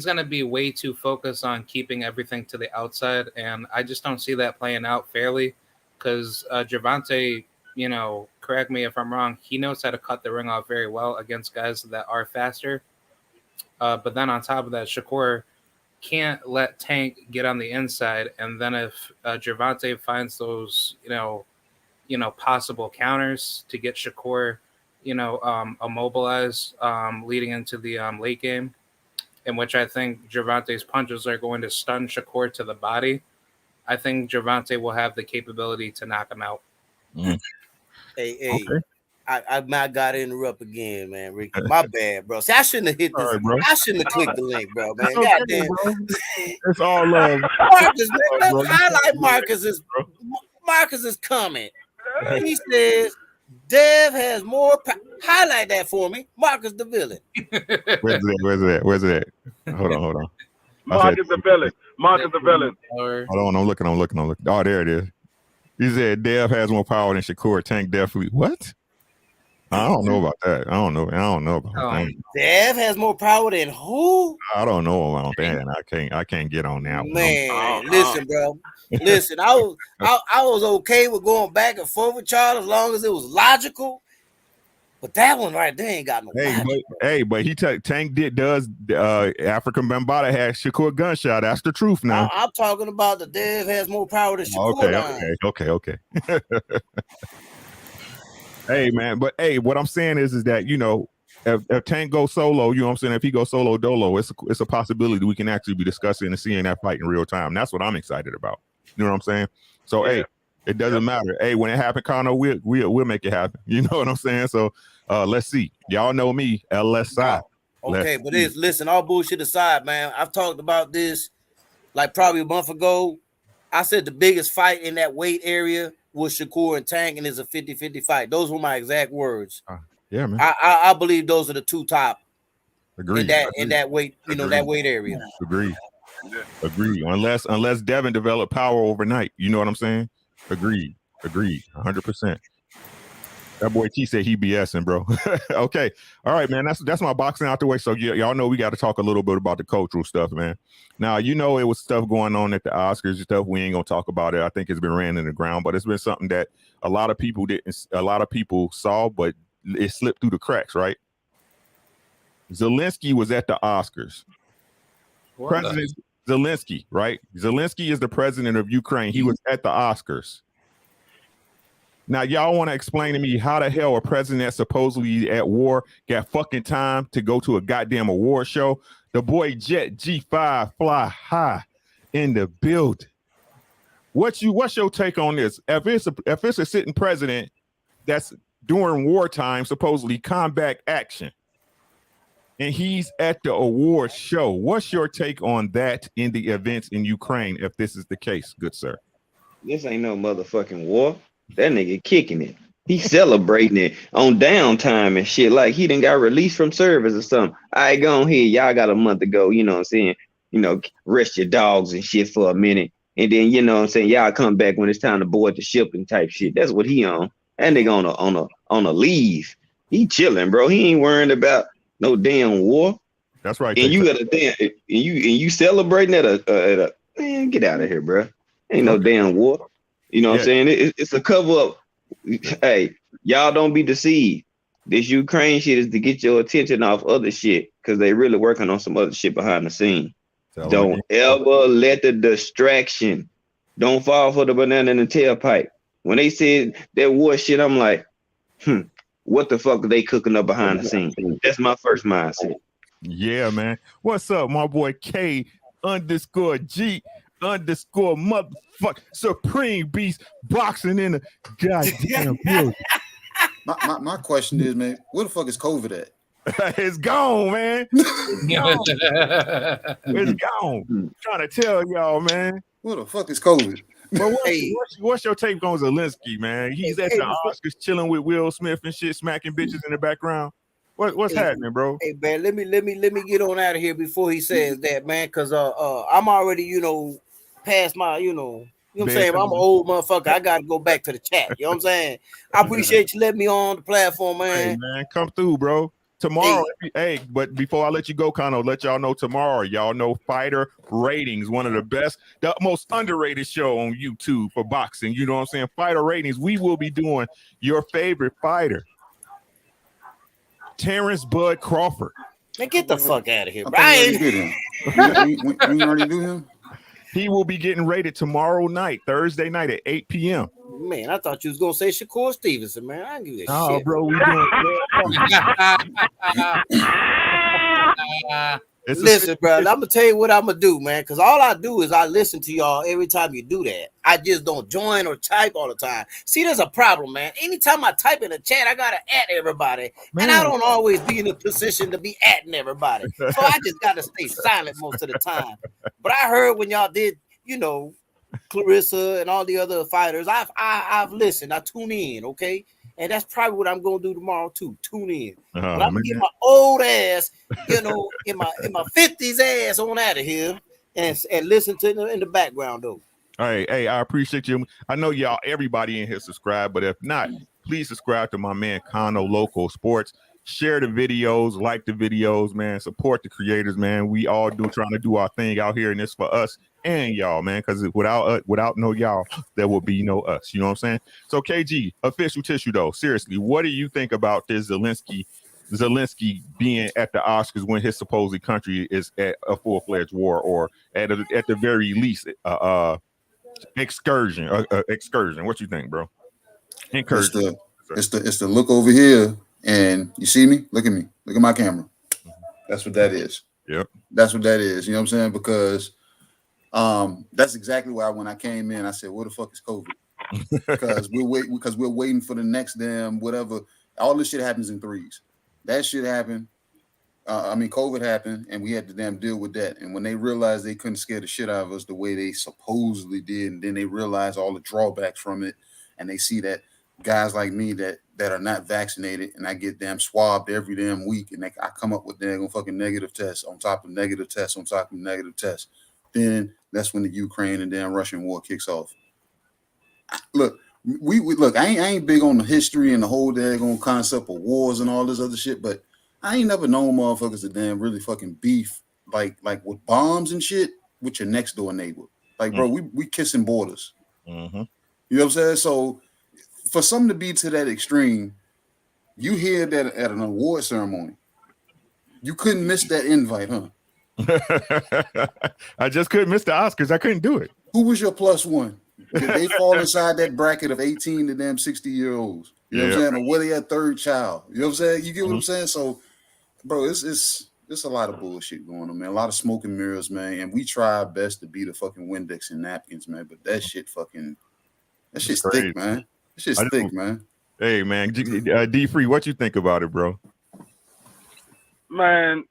gonna be way too focused on keeping everything to the outside, and I just don't see that playing out fairly. Because Gervonta, correct me if I'm wrong, he knows how to cut the ring off very well against guys that are faster. But then on top of that, Shakur can't let Tank get on the inside. And then if Gervonta finds those, possible counters to get Shakur, immobilized leading into the late game, in which I think Gervonta's punches are going to stun Shakur to the body, I think Gervonta will have the capability to knock him out. Hey, okay. I might got to interrupt again, man, Ricky. My bad, bro. See, I shouldn't have hit this. Right, I shouldn't have clicked the link, bro, man. Goddamn. It's all love. Marcus, man. Let's highlight Marcus's comment. He says, Dev has more highlight that for me. Marcus the villain. Where's it at? Hold on. Marcus the villain. Hold on, I'm looking. Oh, there it is. He said Dev has more power than Shakur. Tank definitely. What? I don't know about that. I don't know about that. Dev has more power than who? I don't know about that. I can't get on that. Man, listen, bro. Listen, I was okay with going back and forth with y'all as long as it was logical. But that one right there ain't got no. But he Tank does African Bambaataa has Shakur gunshot. That's the truth now. I'm talking about the Dev has more power than Shakur. Okay. Hey man, but what I'm saying is that if Tank goes solo, you know what I'm saying, if he goes solo dolo, it's a possibility we can actually be discussing and seeing that fight in real time. That's what I'm excited about. You know what I'm saying? So it doesn't matter. Hey, when it happens, Connor, we'll make it happen. You know what I'm saying? So let's see. Y'all know me, LSI. Okay, but listen, all bullshit aside, man. I've talked about this like probably a month ago. I said the biggest fight in that weight area was Shakur and Tank, and it's a 50-50 fight. Those were my exact words. Yeah, man. I believe those are the two top. Agreed. In that weight, that weight area. Agreed. Unless Devin developed power overnight. You know what I'm saying? Agreed. 100%. That boy T said he BSing, bro. Okay. All right, man. That's my boxing out the way. So y'all know we got to talk a little bit about the cultural stuff, man. Now, it was stuff going on at the Oscars and stuff. We ain't gonna talk about it. I think it's been ran in the ground, but it's been something that a lot of people saw, but it slipped through the cracks, right? Zelensky was at the Oscars. President Zelensky, right? Zelensky is the president of Ukraine. He was at the Oscars. Now, y'all want to explain to me how the hell a president that's supposedly at war got fucking time to go to a goddamn award show? The boy Jet G5 fly high in the building. What's your take on this? If it's a sitting president that's during wartime, supposedly combat action, and he's at the award show, what's your take on that in the events in Ukraine, if this is the case, good sir? This ain't no motherfucking war. That nigga kicking it. He celebrating it on downtime and shit. Like he done got released from service or something. All right, go on here. Y'all got a month to go. You know what I'm saying? Rest your dogs and shit for a minute. And then, you know what I'm saying? Y'all come back when it's time to board the ship and type shit. That's what he on. That nigga on a leave. He chilling, bro. He ain't worrying about no damn war. That's right. And you got a damn, and you celebrating at a man, get out of here, bro. Ain't no damn war. You know what I'm saying? It's a cover up. Hey, y'all don't be deceived. This Ukraine shit is to get your attention off other shit because they really working on some other shit behind the scene. Don't ever let the distraction. Don't fall for the banana in the tailpipe. When they said that war shit, I'm like, what the fuck are they cooking up behind the scene? That's my first mindset. Yeah, man. What's up, my boy K_G_ motherfucker Supreme Beast boxing in the goddamn building. My question is, man, where the fuck is COVID at? It's gone, man. It's gone. Trying to tell y'all, man. Where the fuck is COVID? But what's your take on Zelensky, man? He's at the Oscars chilling with Will Smith and shit, smacking bitches in the background. What's happening, bro? Hey, man, let me get on out of here before he says that, man, because I'm already, past my, you know what I'm saying? I'm an old motherfucker. I gotta go back to the chat. You know what I'm saying? I appreciate you letting me on the platform, man. Hey, man, come through, bro. Tomorrow, hey, but before I let you go, Kano, let y'all know tomorrow. Y'all know Fighter Ratings, one of the best, the most underrated show on YouTube for boxing. You know what I'm saying? Fighter Ratings. We will be doing your favorite fighter, Terrence Bud Crawford. Man, get the fuck out of here, Brian. Brian. We already do him. He will be getting rated tomorrow night, Thursday night at 8 p.m. Man, I thought you was gonna say Shakur Stevenson, man. I knew that shit. Bro, we doing. Listen, bro, I'm gonna tell you what I'm gonna do, man. Because all I do is I listen to y'all every time you do that. I just don't join or type all the time. See, there's a problem, man. Anytime I type in the chat, I gotta at everybody, and I don't always be in a position to be atting everybody. So I just gotta stay silent most of the time. But I heard when y'all did, Clarissa and all the other fighters, I've listened. I tune in, okay. And that's probably what I'm gonna do tomorrow too. Tune in. But I'm gonna get my old ass, in my 50s ass on out of here and listen to it in the background though. Hey, I appreciate you. I know y'all, everybody in here subscribe, but if not, please subscribe to my man Kano Local Sports. Share the videos, like the videos, man. Support the creators, man. We all trying to do our thing out here, and it's for us and y'all, man. Because without no y'all, there will be no us. You know what I'm saying? So, KG, official tissue though. Seriously, what do you think about this Zelensky being at the Oscars when his supposed country is at a full-fledged war, or at the very least, excursion? What you think, bro? Incursion. It's the look over here. And you see me? Look at me. Look at my camera. That's what that is. Yep. That's what that is. You know what I'm saying? Because that's exactly why when I came in, I said, "Where the fuck is COVID?" Because we're waiting for the next damn whatever. All this shit happens in threes. That shit happened. COVID happened, and we had to damn deal with that. And when they realized they couldn't scare the shit out of us the way they supposedly did, and then they realized all the drawbacks from it, and they see that guys like me that are not vaccinated, and I get damn swabbed every damn week, and I come up with damn fucking negative tests on top of negative tests on top of negative tests. Then that's when the Ukraine and damn Russian war kicks off. Look, we look. I ain't big on the history and the whole daggone concept of wars and all this other shit, but I ain't never known motherfuckers to damn really fucking beef like with bombs and shit with your next door neighbor. Like, bro, we kissing borders. Mm-hmm. You know what I'm saying? So for something to be to that extreme, you hear that at an award ceremony. You couldn't miss that invite, huh? I just couldn't miss the Oscars. I couldn't do it. Who was your plus one? Did they fall inside that bracket of 18 to damn 60-year-olds? You know what I'm saying? Or were they a third child? You know what I'm saying? You get what I'm saying? So, bro, it's a lot of bullshit going on, man. A lot of smoke and mirrors, man. And we try our best to be the fucking Windex and napkins, man. But that shit's thick, man. That shit's thick, man. Hey, man. D-Free, what you think about it, bro? Man,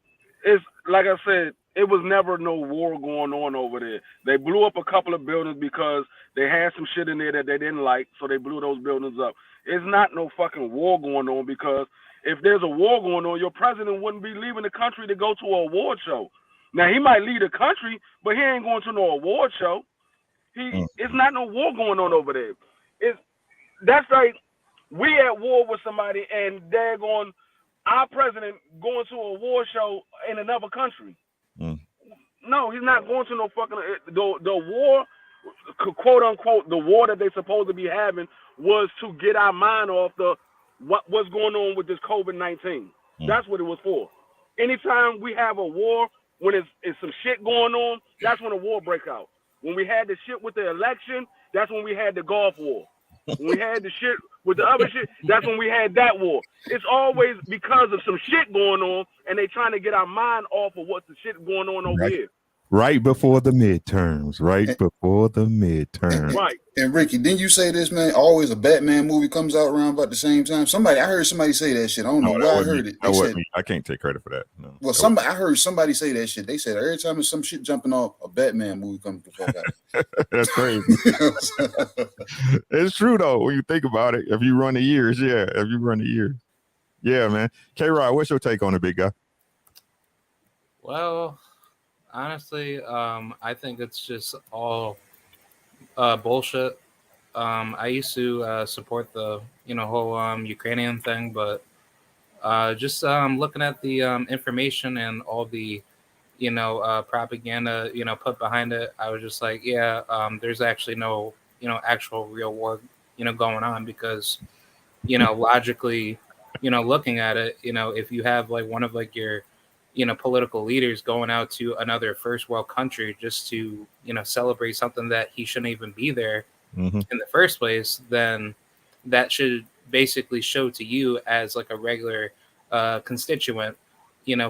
it's like I said, it was never no war going on over there. They blew up a couple of buildings because they had some shit in there that they didn't like, so they blew those buildings up. It's not no fucking war going on, because if there's a war going on, your president wouldn't be leaving the country to go to an award show. Now, he might leave the country, but he ain't going to no award show. It's not no war going on over there. That's like we at war with somebody, and they're going, our president going to a war show in another country. Mm. No, he's not going to no fucking the war, quote unquote, the war that they supposed to be having was to get our mind off what's going on with this COVID-19. That's what it was for. Anytime we have a war, when it's some shit going on, that's when a war breaks out. When we had the shit with the election, that's when we had the Gulf War. When we had the shit with the other shit, that's when we had that war. It's always because of some shit going on, and they trying to get our mind off of what's the shit going on over here. Right before the midterms. Right before the midterms. Right. And Ricky, didn't you say this, man? Always a Batman movie comes out around about the same time. I heard somebody say that shit. I don't know where I heard it. They said, I can't take credit for that. No. Well, I heard somebody say that shit. They said every time there's some shit jumping off, a Batman movie comes the fuck out. That's crazy. It's true though when you think about it. If you run the years, yeah, man. K-Rod, what's your take on it, big guy? Well, honestly, I think it's just all bullshit. I used to support the whole Ukrainian thing, but just looking at the information and all the propaganda put behind it, I was just like, there's actually no actual real war going on, because logically looking at it, if you have like one of like your political leaders going out to another first world country just to, celebrate something that he shouldn't even be there in the first place, then that should basically show to you as like a regular constituent,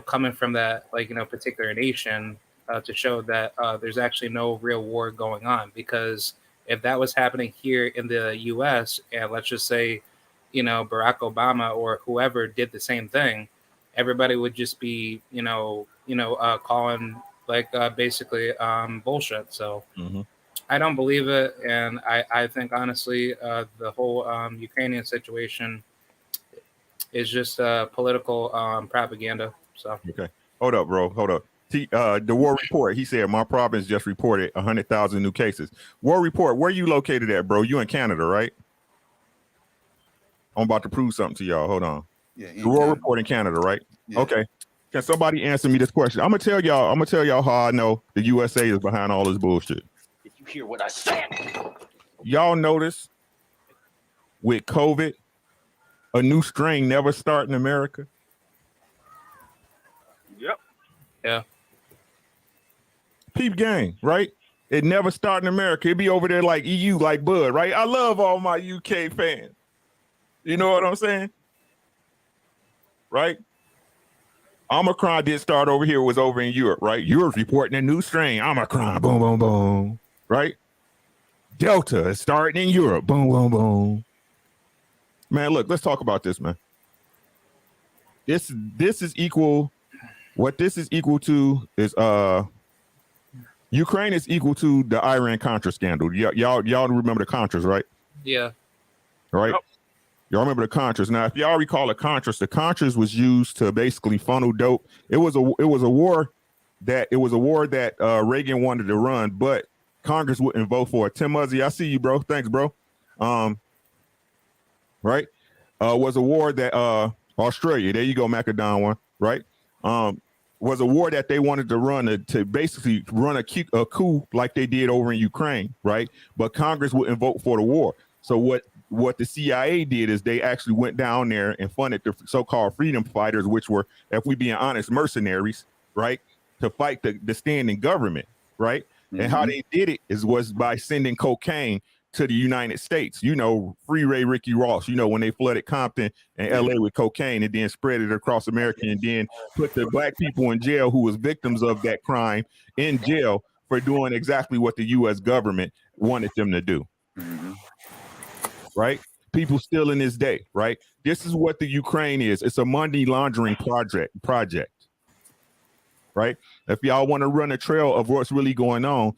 coming from that particular nation, to show that there's actually no real war going on. Because if that was happening here in the US, and let's just say, Barack Obama or whoever did the same thing, everybody would just be, calling basically bullshit. So I don't believe it, and I think honestly, the whole Ukrainian situation is just political propaganda. So okay, hold up, bro, hold up. The War Report, he said my province just reported 100,000 new cases. War Report, where you located at, bro? You in Canada, right? I'm about to prove something to y'all. Hold on. Yeah, the War Report in Canada, right? Yeah. Okay. Can somebody answer me this question? I'm gonna tell y'all how I know the USA is behind all this bullshit. Did you hear what I said? Y'all notice with COVID, a new strain never start in America. Yep. Yeah. Peep gang, right? It never start in America. It be over there like EU, like Bud, right? I love all my UK fans. You know what I'm saying? Right? Omicron did start over here, was over in Europe, right? Europe's reporting a new strain, Omicron, boom, boom, boom, right? Delta is starting in Europe, boom, boom, boom. Man, look, let's talk about this, man. This is equal. What this is equal to is Ukraine is equal to the Iran-Contra scandal. Y'all remember the Contras, right? Yeah. Right? Yep. Y'all remember the Contras. Now, if y'all recall the Contras was used to basically funnel dope. It was a war that Reagan wanted to run, but Congress wouldn't vote for it. Tim Muzzy, I see you, bro. Thanks, bro. Right? Was a war that Australia, there you go, Macadon one, right? Was a war that they wanted to run to basically run a coup like they did over in Ukraine, right? But Congress wouldn't vote for the war. So what the CIA did is they actually went down there and funded the so-called freedom fighters, which were, if we being honest, mercenaries, right? To fight the standing government, right? Mm-hmm. And how they did it was by sending cocaine to the United States. Free Ray Ricky Ross, when they flooded Compton and LA with cocaine and then spread it across America and then put the black people in jail who was victims of that crime in jail for doing exactly what the U.S. government wanted them to do. Mm-hmm. Right? People still in this day, right? This is what the Ukraine is. It's a money laundering project. Right? If y'all want to run a trail of what's really going on,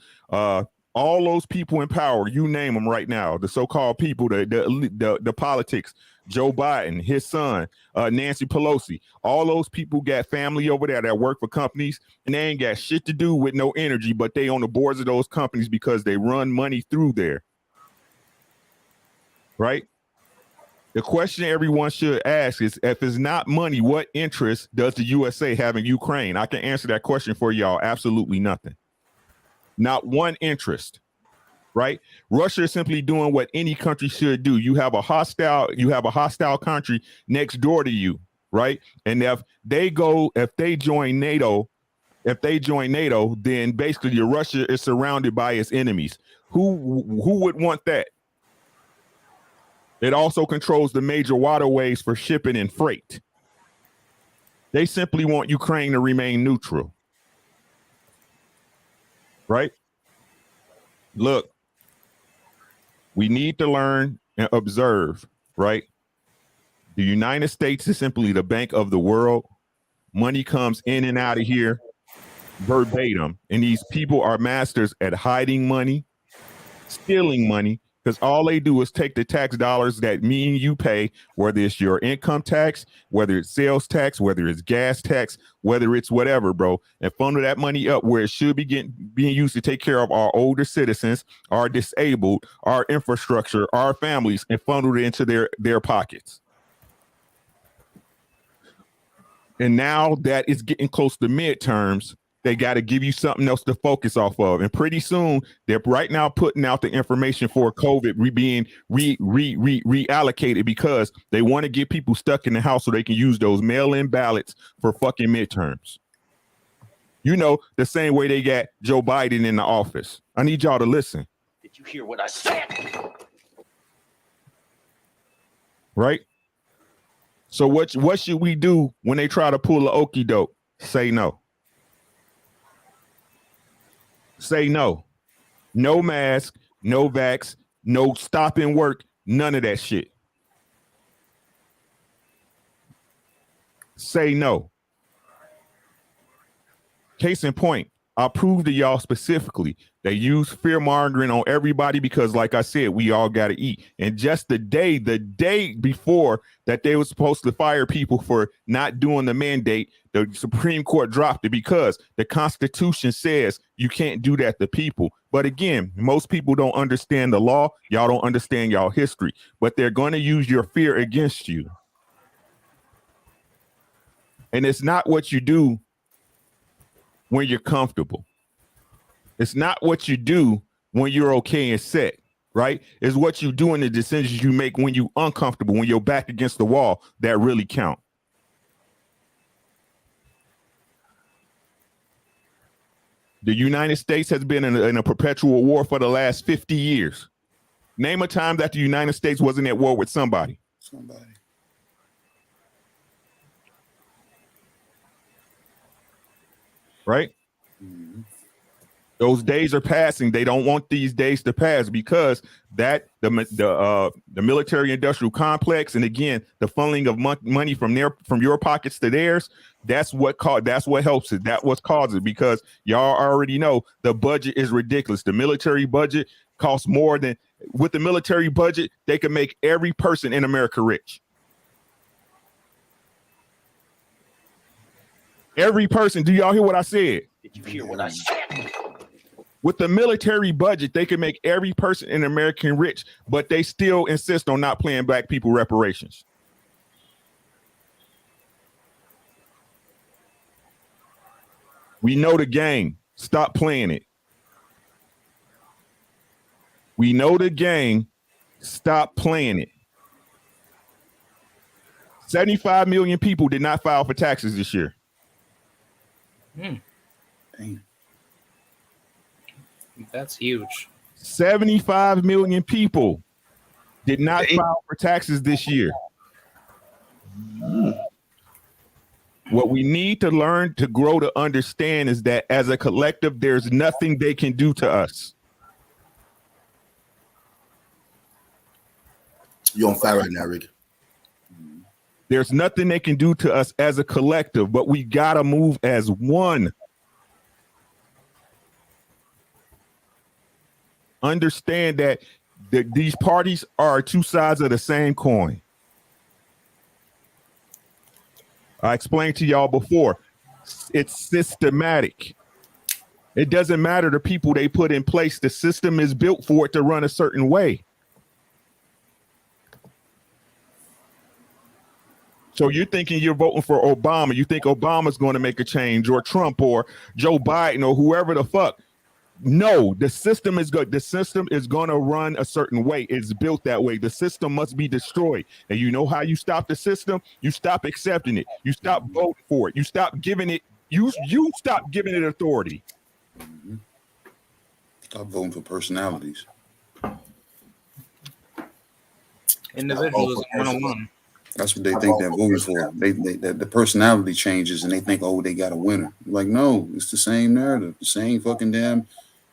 all those people in power, you name them right now, the so-called people, the politics, Joe Biden, his son, Nancy Pelosi, all those people got family over there that work for companies and they ain't got shit to do with no energy, but they on the boards of those companies because they run money through there. Right? The question everyone should ask is, if it's not money, what interest does the USA have in Ukraine? I can answer that question for y'all. Absolutely nothing. Not one interest, right? Russia is simply doing what any country should do. You have a hostile country next door to you, right? And if they join NATO, then basically Russia is surrounded by its enemies. Who would want that? It also controls the major waterways for shipping and freight. They simply want Ukraine to remain neutral. Right? Look, we need to learn and observe, right? The United States is simply the bank of the world. Money comes in and out of here verbatim. And these people are masters at hiding money, stealing money, because all they do is take the tax dollars that me and you pay, whether it's your income tax, whether it's sales tax, whether it's gas tax, whether it's whatever, bro, and funnel that money up where it should be being used to take care of our older citizens, our disabled, our infrastructure, our families, and funnel it into their pockets. And now that it's getting close to midterms, they got to give you something else to focus off of. And pretty soon, they're right now putting out the information for COVID being reallocated because they want to get people stuck in the house so they can use those mail-in ballots for fucking midterms. You know, the same way they got Joe Biden in the office. I need y'all to listen. Did you hear what I said? Right? So what should we do when they try to pull a okie doke? Say no. Say no. No mask, no vax, no stopping work, none of that shit. Say no. Case in point, I proved to y'all specifically they use fear mongering on everybody because, like I said, we all got to eat. And just the day before that they were supposed to fire people for not doing the mandate, the Supreme Court dropped it because the Constitution says you can't do that to people. But again, most people don't understand the law. Y'all don't understand y'all history, but they're going to use your fear against you. And it's not what you do when you're comfortable. It's not what you do when you're okay and set, right? It's what you do in the decisions you make when you're uncomfortable, when you're back against the wall that really count. The United States has been in a perpetual war for the last 50 years. Name a time that the United States wasn't at war with somebody. Right? Mm-hmm. Those days are passing. They don't want these days to pass because that the military industrial complex, and again, the funneling of money from your pockets to theirs, that's what helps it. That's what causes it, because y'all already know the budget is ridiculous. The military budget costs more than, with the military budget, they can make every person in America rich. Every person. Do y'all hear what I said? Did you hear what I said? With the military budget, they can make every person in America rich, but they still insist on not paying black people reparations. We know the game. Stop playing it. We know the game. Stop playing it. 75 million people did not file for taxes this year. Dang. That's huge. 75 million people did not file for taxes this year. What we need to learn to grow to understand is that as a collective, there's nothing they can do to us. You're on fire right now, Rick. There's nothing they can do to us as a collective, but we gotta move as one. Understand that these parties are two sides of the same coin. I explained to y'all before, it's systematic. It doesn't matter the people they put in place. The system is built for it to run a certain way. So you're thinking you're voting for Obama. You think Obama's going to make a change, or Trump, or Joe Biden, or whoever the fuck. No, the system is good. The system is going to run a certain way. It's built that way. The system must be destroyed. And you know how you stop the system? You stop accepting it. You stop voting for it. You stop giving it. You stop giving it authority. Stop voting for personalities. Individualism 101. That's what they think they're voting for. The personality changes and they think, oh, they got a winner. Like, no, it's the same narrative, the same fucking damn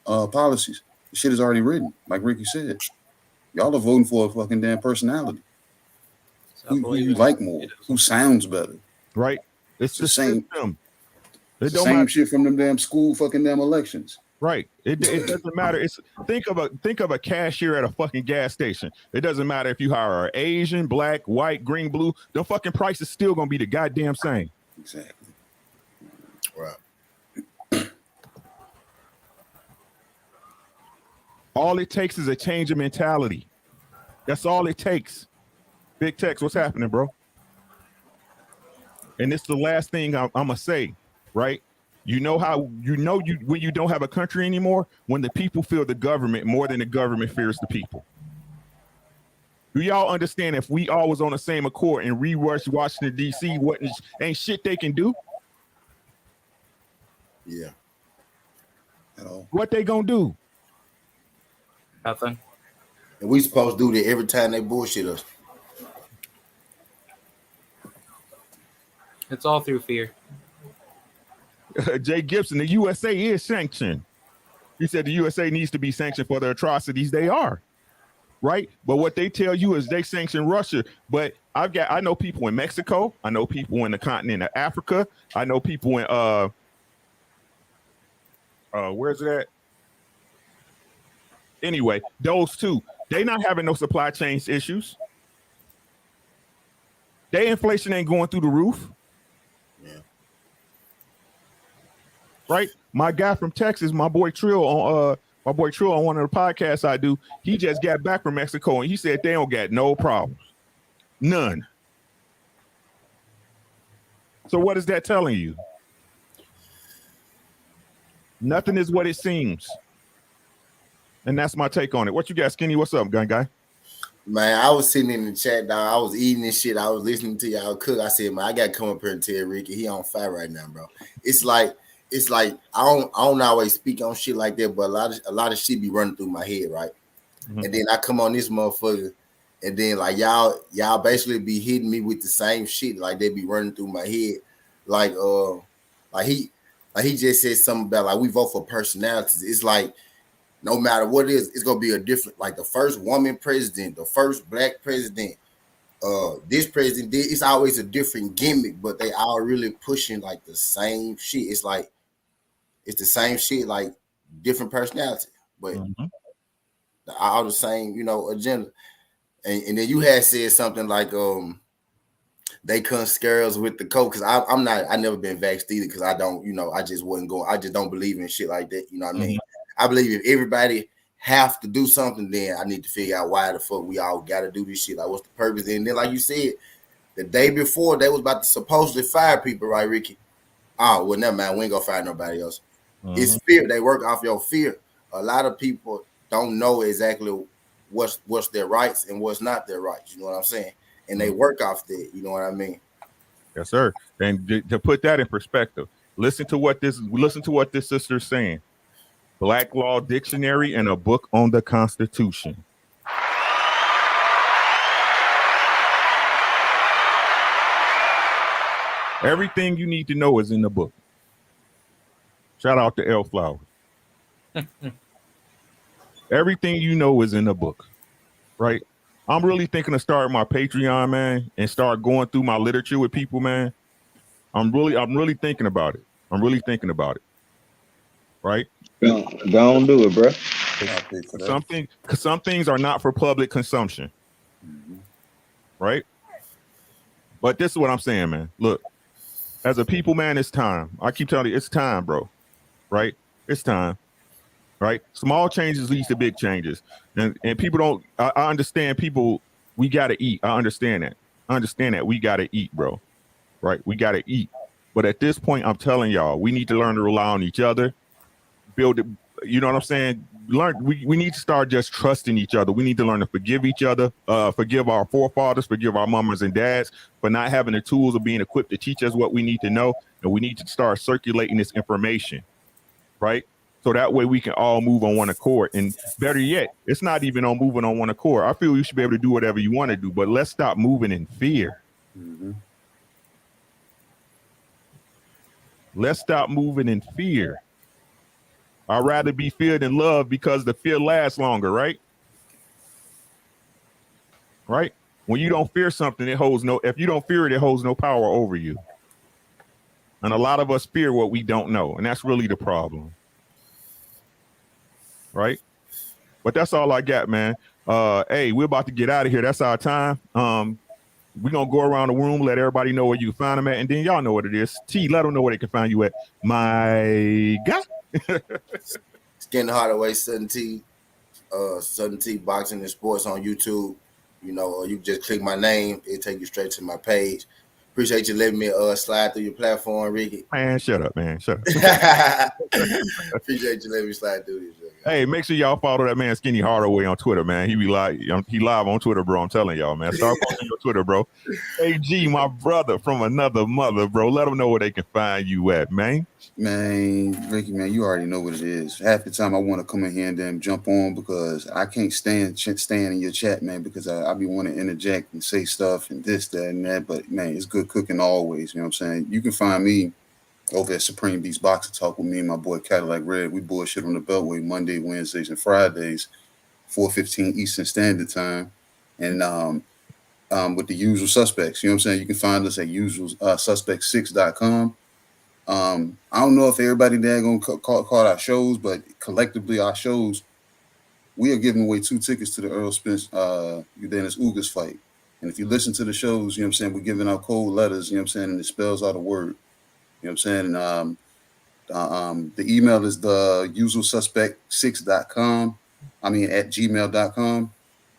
policies. The shit is already written, like Ricky said. Y'all are voting for a fucking damn personality. Who you like more? Who sounds better? Right? It's the same. System. It's the same shit from them damn school fucking damn elections. Right. It doesn't matter. It's think of a cashier at a fucking gas station. It doesn't matter if you hire an Asian, black, white, green, blue. The fucking price is still gonna be the goddamn same. Exactly. Right. All it takes is a change of mentality. That's all it takes. Big Tex, what's happening, bro? And it's the last thing I'm gonna say, right? You know how when you don't have a country anymore, when the people fear the government more than the government fears the people. Do y'all understand if we all was on the same accord and re-rush Washington D.C., ain't shit they can do? Yeah. What they gonna do? Nothing. And we supposed to do that every time they bullshit us. It's all through fear. Jay Gibson, the USA is sanctioned. He said the USA needs to be sanctioned for the atrocities they are, right? But what they tell you is they sanction Russia. But I know people in Mexico. I know people in the continent of Africa. I know people in where's it at? Anyway, those two, they not having no supply chain issues. Their inflation ain't going through the roof. Right, my guy from Texas, my boy Trill on one of the podcasts I do. He just got back from Mexico and he said they don't got no problems, none. So what is that telling you? Nothing is what it seems, and that's my take on it. What you got, Skinny? What's up, gun guy? Man, I was sitting in the chat, dog. I was eating this shit. I was listening to y'all cook. I said, man, I got to come up here and tell Ricky he on fire right now, bro. It's like I don't always speak on shit like that, but a lot of shit be running through my head, right? Mm-hmm. And then I come on this motherfucker, and then like y'all basically be hitting me with the same shit, like they be running through my head, like he just said something about like we vote for personalities. It's like no matter what it is, it's gonna be a different, like the first woman president, the first black president, this president, it's always a different gimmick, but they all really pushing like the same shit. It's like it's the same shit, like different personality, but all the same, agenda. And then you had said something like they couldn't scare us with the coke, because I never been vaxxed either, because I don't, I just wasn't going. I just don't believe in shit like that. You know what I mean? I believe if everybody have to do something, then I need to figure out why the fuck we all got to do this shit. Like, what's the purpose? And then, like you said, the day before they was about to supposedly fire people, right, Ricky? Oh, well, never mind. We ain't gonna fire nobody else. It's fear. They work off your fear. A lot of people don't know exactly what's their rights and what's not their rights. You know what I'm saying? And they work off that. You know what I mean? Yes, sir. And to put that in perspective, listen to what this sister's saying. Black Law Dictionary and a book on the Constitution. Everything you need to know is in the book. Shout out to L Flowers. Everything you know is in the book, right? I'm really thinking of starting my Patreon, man, and start going through my literature with people, man. I'm really thinking about it. Right? Go on, do it, bro. Some things are not for public consumption, right? But this is what I'm saying, man. Look, as a people, man, it's time. I keep telling you, it's time, bro. Right? It's time. Right? Small changes leads to big changes, and people don't. I understand people. We got to eat. I understand that. understand that we gotta eat, bro. Right? We gotta eat. But at this point, I'm telling y'all, we need to learn to rely on each other, build it. You know what I'm saying? We need to start just trusting each other. We need to learn to forgive each other, forgive our forefathers, forgive our mamas and dads for not having the tools or being equipped to teach us what we need to know. And we need to start circulating this information, right? So that way we can all move on one accord. And better yet, it's not even on moving on one accord. I feel you should be able to do whatever you want to do, but let's stop moving in fear. Mm-hmm. Let's stop moving in fear. I'd rather be feared than loved because the fear lasts longer, right? Right? When you don't fear something, if you don't fear it, it holds no power over you. And a lot of us fear what we don't know. And that's really the problem. Right? But that's all I got, man. Hey, we're about to get out of here. That's our time. We're going to go around the room, let everybody know where you can find them at. And then y'all know what it is. T, let them know where they can find you at. My God. Skin the Hardaway, Sudden T Boxing and Sports on YouTube. You know, or you can just click my name, it'll take you straight to my page. Appreciate you letting me slide through your platform, Ricky. Man, shut up, man. Shut up. Appreciate you letting me slide through this. Hey, make sure y'all follow that man Skinny Hardaway on Twitter, man. He live on Twitter, bro. I'm telling y'all, man. Start posting your Twitter, bro. AG, my brother from another mother, bro. Let them know where they can find you at, man. Man, Ricky, man, you already know what it is. Half the time I want to come in here and then jump on because I can't stand in your chat, man, because I be wanting to interject and say stuff and this, that, and that. But, man, it's good cooking always. You know what I'm saying? You can find me over at Supreme Beast Boxing Talk with me and my boy Cadillac Red. We bullshit on the Beltway Monday, Wednesdays, and Fridays, 4:15 Eastern Standard Time. And with the usual suspects, you know what I'm saying? You can find us at usualsuspect6.com. I don't know if everybody there gonna call our shows, but collectively our shows, we are giving away 2 tickets to the Earl Spence Udenis Ugas fight. And if you listen to the shows, you know what I'm saying, we're giving out code letters, you know what I'm saying, and it spells out a word. You know what I'm saying? The email is the usualsuspect6.com. at gmail.com.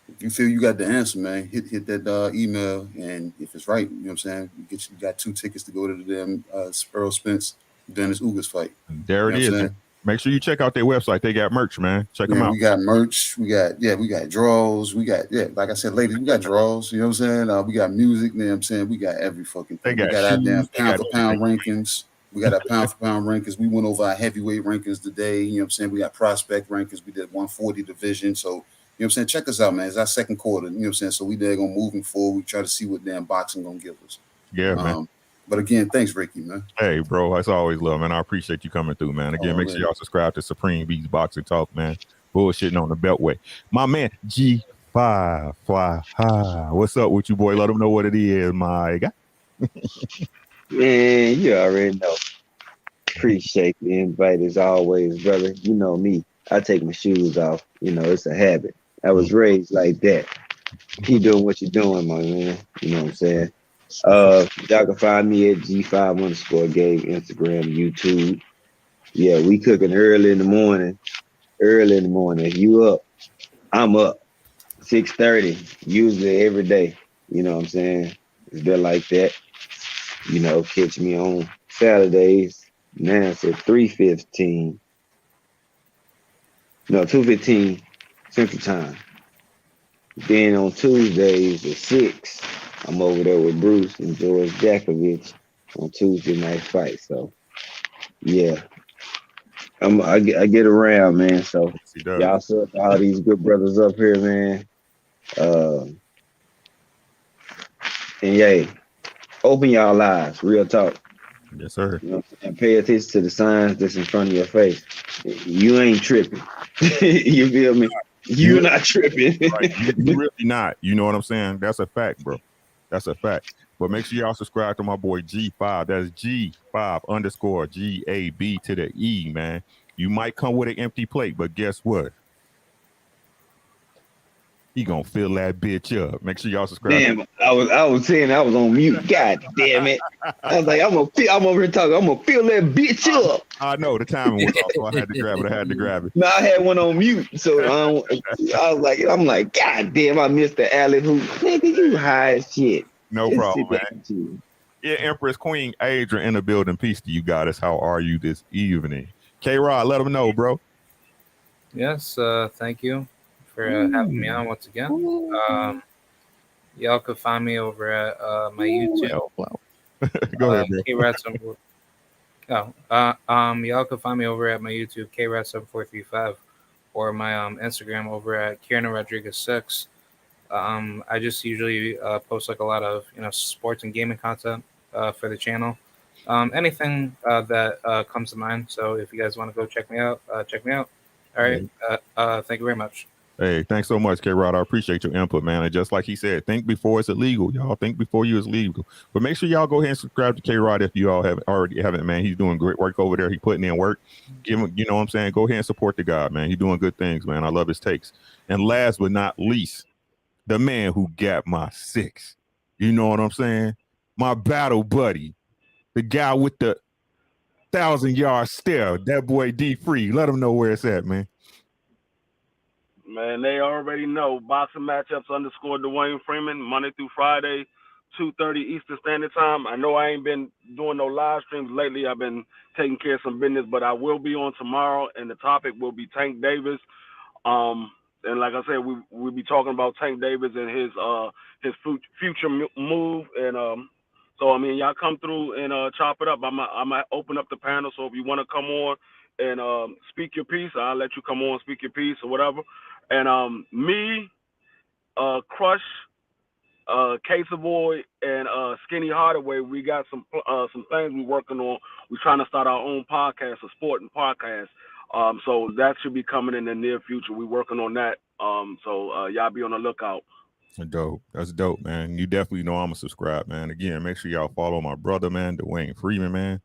If you feel you got the answer, man, hit that email, and if it's right, you know what I'm saying, you got 2 tickets to go to the Earl Spence Dennis Ugas fight. There it is. Make sure you check out their website. They got merch, man. Check them out. We got merch. We got draws. We got, like I said, ladies, we got draws. You know what I'm saying? We got music. You know what I'm saying? We got every fucking thing. We got our damn pound for pound rankings. We got our pound for pound rankings. We went over our heavyweight rankings today. You know what I'm saying? We got prospect rankings. We did 140 division. So, you know what I'm saying? Check us out, man. It's our second quarter. You know what I'm saying? So we there going moving forward. We try to see what damn boxing going to give us. Yeah, man. But again, thanks, Ricky, man. Hey, bro, it's always love, man. I appreciate you coming through, man. Again, make sure y'all subscribe to Supreme Beast Boxing Talk, man. Bullshitting on the Beltway. My man, G5 Fly High. What's up with you, boy? Let them know what it is, my guy. Man, you already know. Appreciate the invite as always, brother. You know me. I take my shoes off. You know, it's a habit. I was raised like that. Keep doing what you're doing, my man. You know what I'm saying? Y'all can find me at G5_Game, Instagram, YouTube. Yeah, we cooking early in the morning. If you up, I'm up. 6:30, usually every day. You know what I'm saying? It's been like that. You know, catch me on Saturdays. Now it's at 3:15. No, 2:15 Central Time. Then on Tuesdays at 6. I'm over there with Bruce and George Jakovich on Tuesday night fight. So, yeah, I get around, man. So, y'all saw all these good brothers up here, man. And yeah, open y'all eyes, real talk. Yes, sir. You know, and pay attention to the signs that's in front of your face. You ain't tripping. You feel me? You're not tripping. Right. You really not. You know what I'm saying? That's a fact, bro. That's a fact. But make sure y'all subscribe to my boy G5. That's G5_GAB to the E, man. You might come with an empty plate, but guess what? He gonna fill that bitch up. Make sure y'all subscribe. Damn, I was saying I was on mute. God damn it! I was like, I'm over here talking. I'm gonna fill that bitch up. I know the timing was off, so I had to grab it. No, I had one on mute, so I was like, God damn, I missed the alley hoop. Nigga, you high as shit. No Just problem, sit man. back and chill. Yeah, Empress Queen Adrian in the building. Peace to you guys. How are you this evening? K-Rod, let them know, bro. Yes, thank you for having me on once again. Y'all could find me over at my YouTube. Go ahead, bro. K-Rod74. Y'all could find me over at my YouTube, K-Rod7435, or my Instagram over at Kieran Rodriguez 6. I just usually post like a lot of sports and gaming content for the channel. Anything that comes to mind. So if you guys want to go check me out, check me out. All right. Thank you very much. Hey, thanks so much, K-Rod. I appreciate your input, man. And just like he said, think before it's illegal, y'all. Think before you is legal. But make sure y'all go ahead and subscribe to K-Rod if you all haven't, man. He's doing great work over there. He's putting in work. Give him, you know what I'm saying? Go ahead and support the guy, man. He's doing good things, man. I love his takes. And last but not least, the man who got my 6. You know what I'm saying? My battle buddy, the guy with the 1,000-yard stare, that boy D Free. Let him know where it's at, man. Man, they already know. Boxing matchups _ Dwayne Freeman, Monday through Friday, 2:30 Eastern Standard Time. I know I ain't been doing no live streams lately. I've been taking care of some business, but I will be on tomorrow, and the topic will be Tank Davis. And like I said, we'll be talking about Tank Davis and his future move. And so I mean, y'all come through and chop it up. I might open up the panel, so if you want to come on and speak your piece, I'll let you come on, speak your piece or whatever. And me, Crush, Casey Boy, and Skinny Hardaway, we got some things we're working on. We're trying to start our own podcast, a sporting podcast. So that should be coming in the near future. We're working on that. So y'all be on the lookout. Dope. That's dope, man. You definitely know I'm a subscribe, man. Again, make sure y'all follow my brother, man, Dwayne Freeman, man.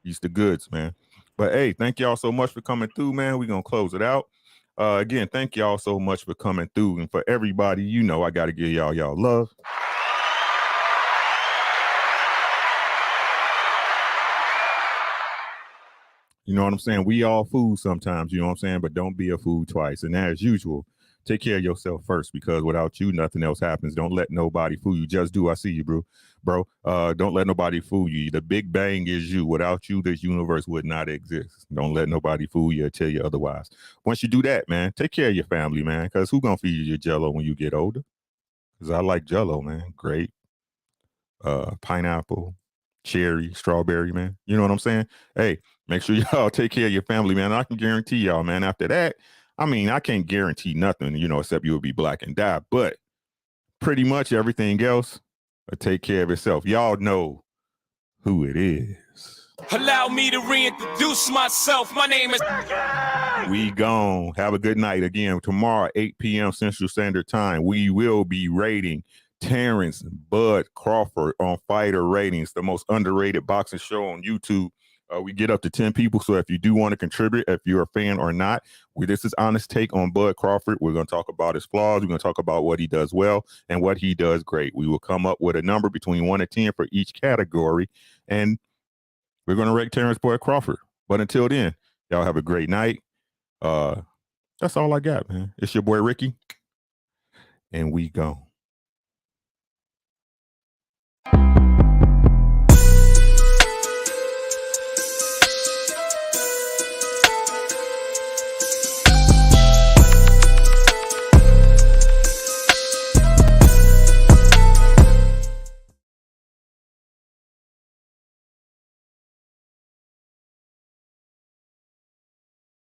He's the goods, man. But hey, thank y'all so much for coming through, man. We're gonna close it out. Again, thank y'all so much for coming through. And for everybody, you know, I gotta give y'all love. You know what I'm saying? We all fool sometimes, you know what I'm saying? But don't be a fool twice. And as usual, take care of yourself first, because without you, nothing else happens. Don't let nobody fool you. Just do. I see you, bro. Don't let nobody fool you. The Big Bang is you. Without you, this universe would not exist. Don't let nobody fool you or tell you otherwise. Once you do that, man, take care of your family, man, because who gonna feed you your Jello when you get older? Because I like Jello, man. Grape, pineapple, cherry, strawberry, man. You know what I'm saying? Hey, make sure y'all take care of your family, man. I can guarantee y'all, man, after that, I mean, I can't guarantee nothing, you know, except you will be black and die. But pretty much everything else will take care of itself. Y'all know who it is. Allow me to reintroduce myself. My name is... We gone. Have a good night. Again, tomorrow, 8 p.m. Central Standard Time, we will be rating Terrence Bud Crawford on Fighter Ratings, the most underrated boxing show on YouTube. We get up to 10 people, so if you do want to contribute, if you're a fan or not, this is honest take on Bud Crawford. We're going to talk about his flaws. We're going to talk about what he does well and what he does great. We will come up with a number between 1 and 10 for each category, and we're going to rate Terrence Bud Crawford. But until then, y'all have a great night. That's all I got, man. It's your boy Ricky, and we gone.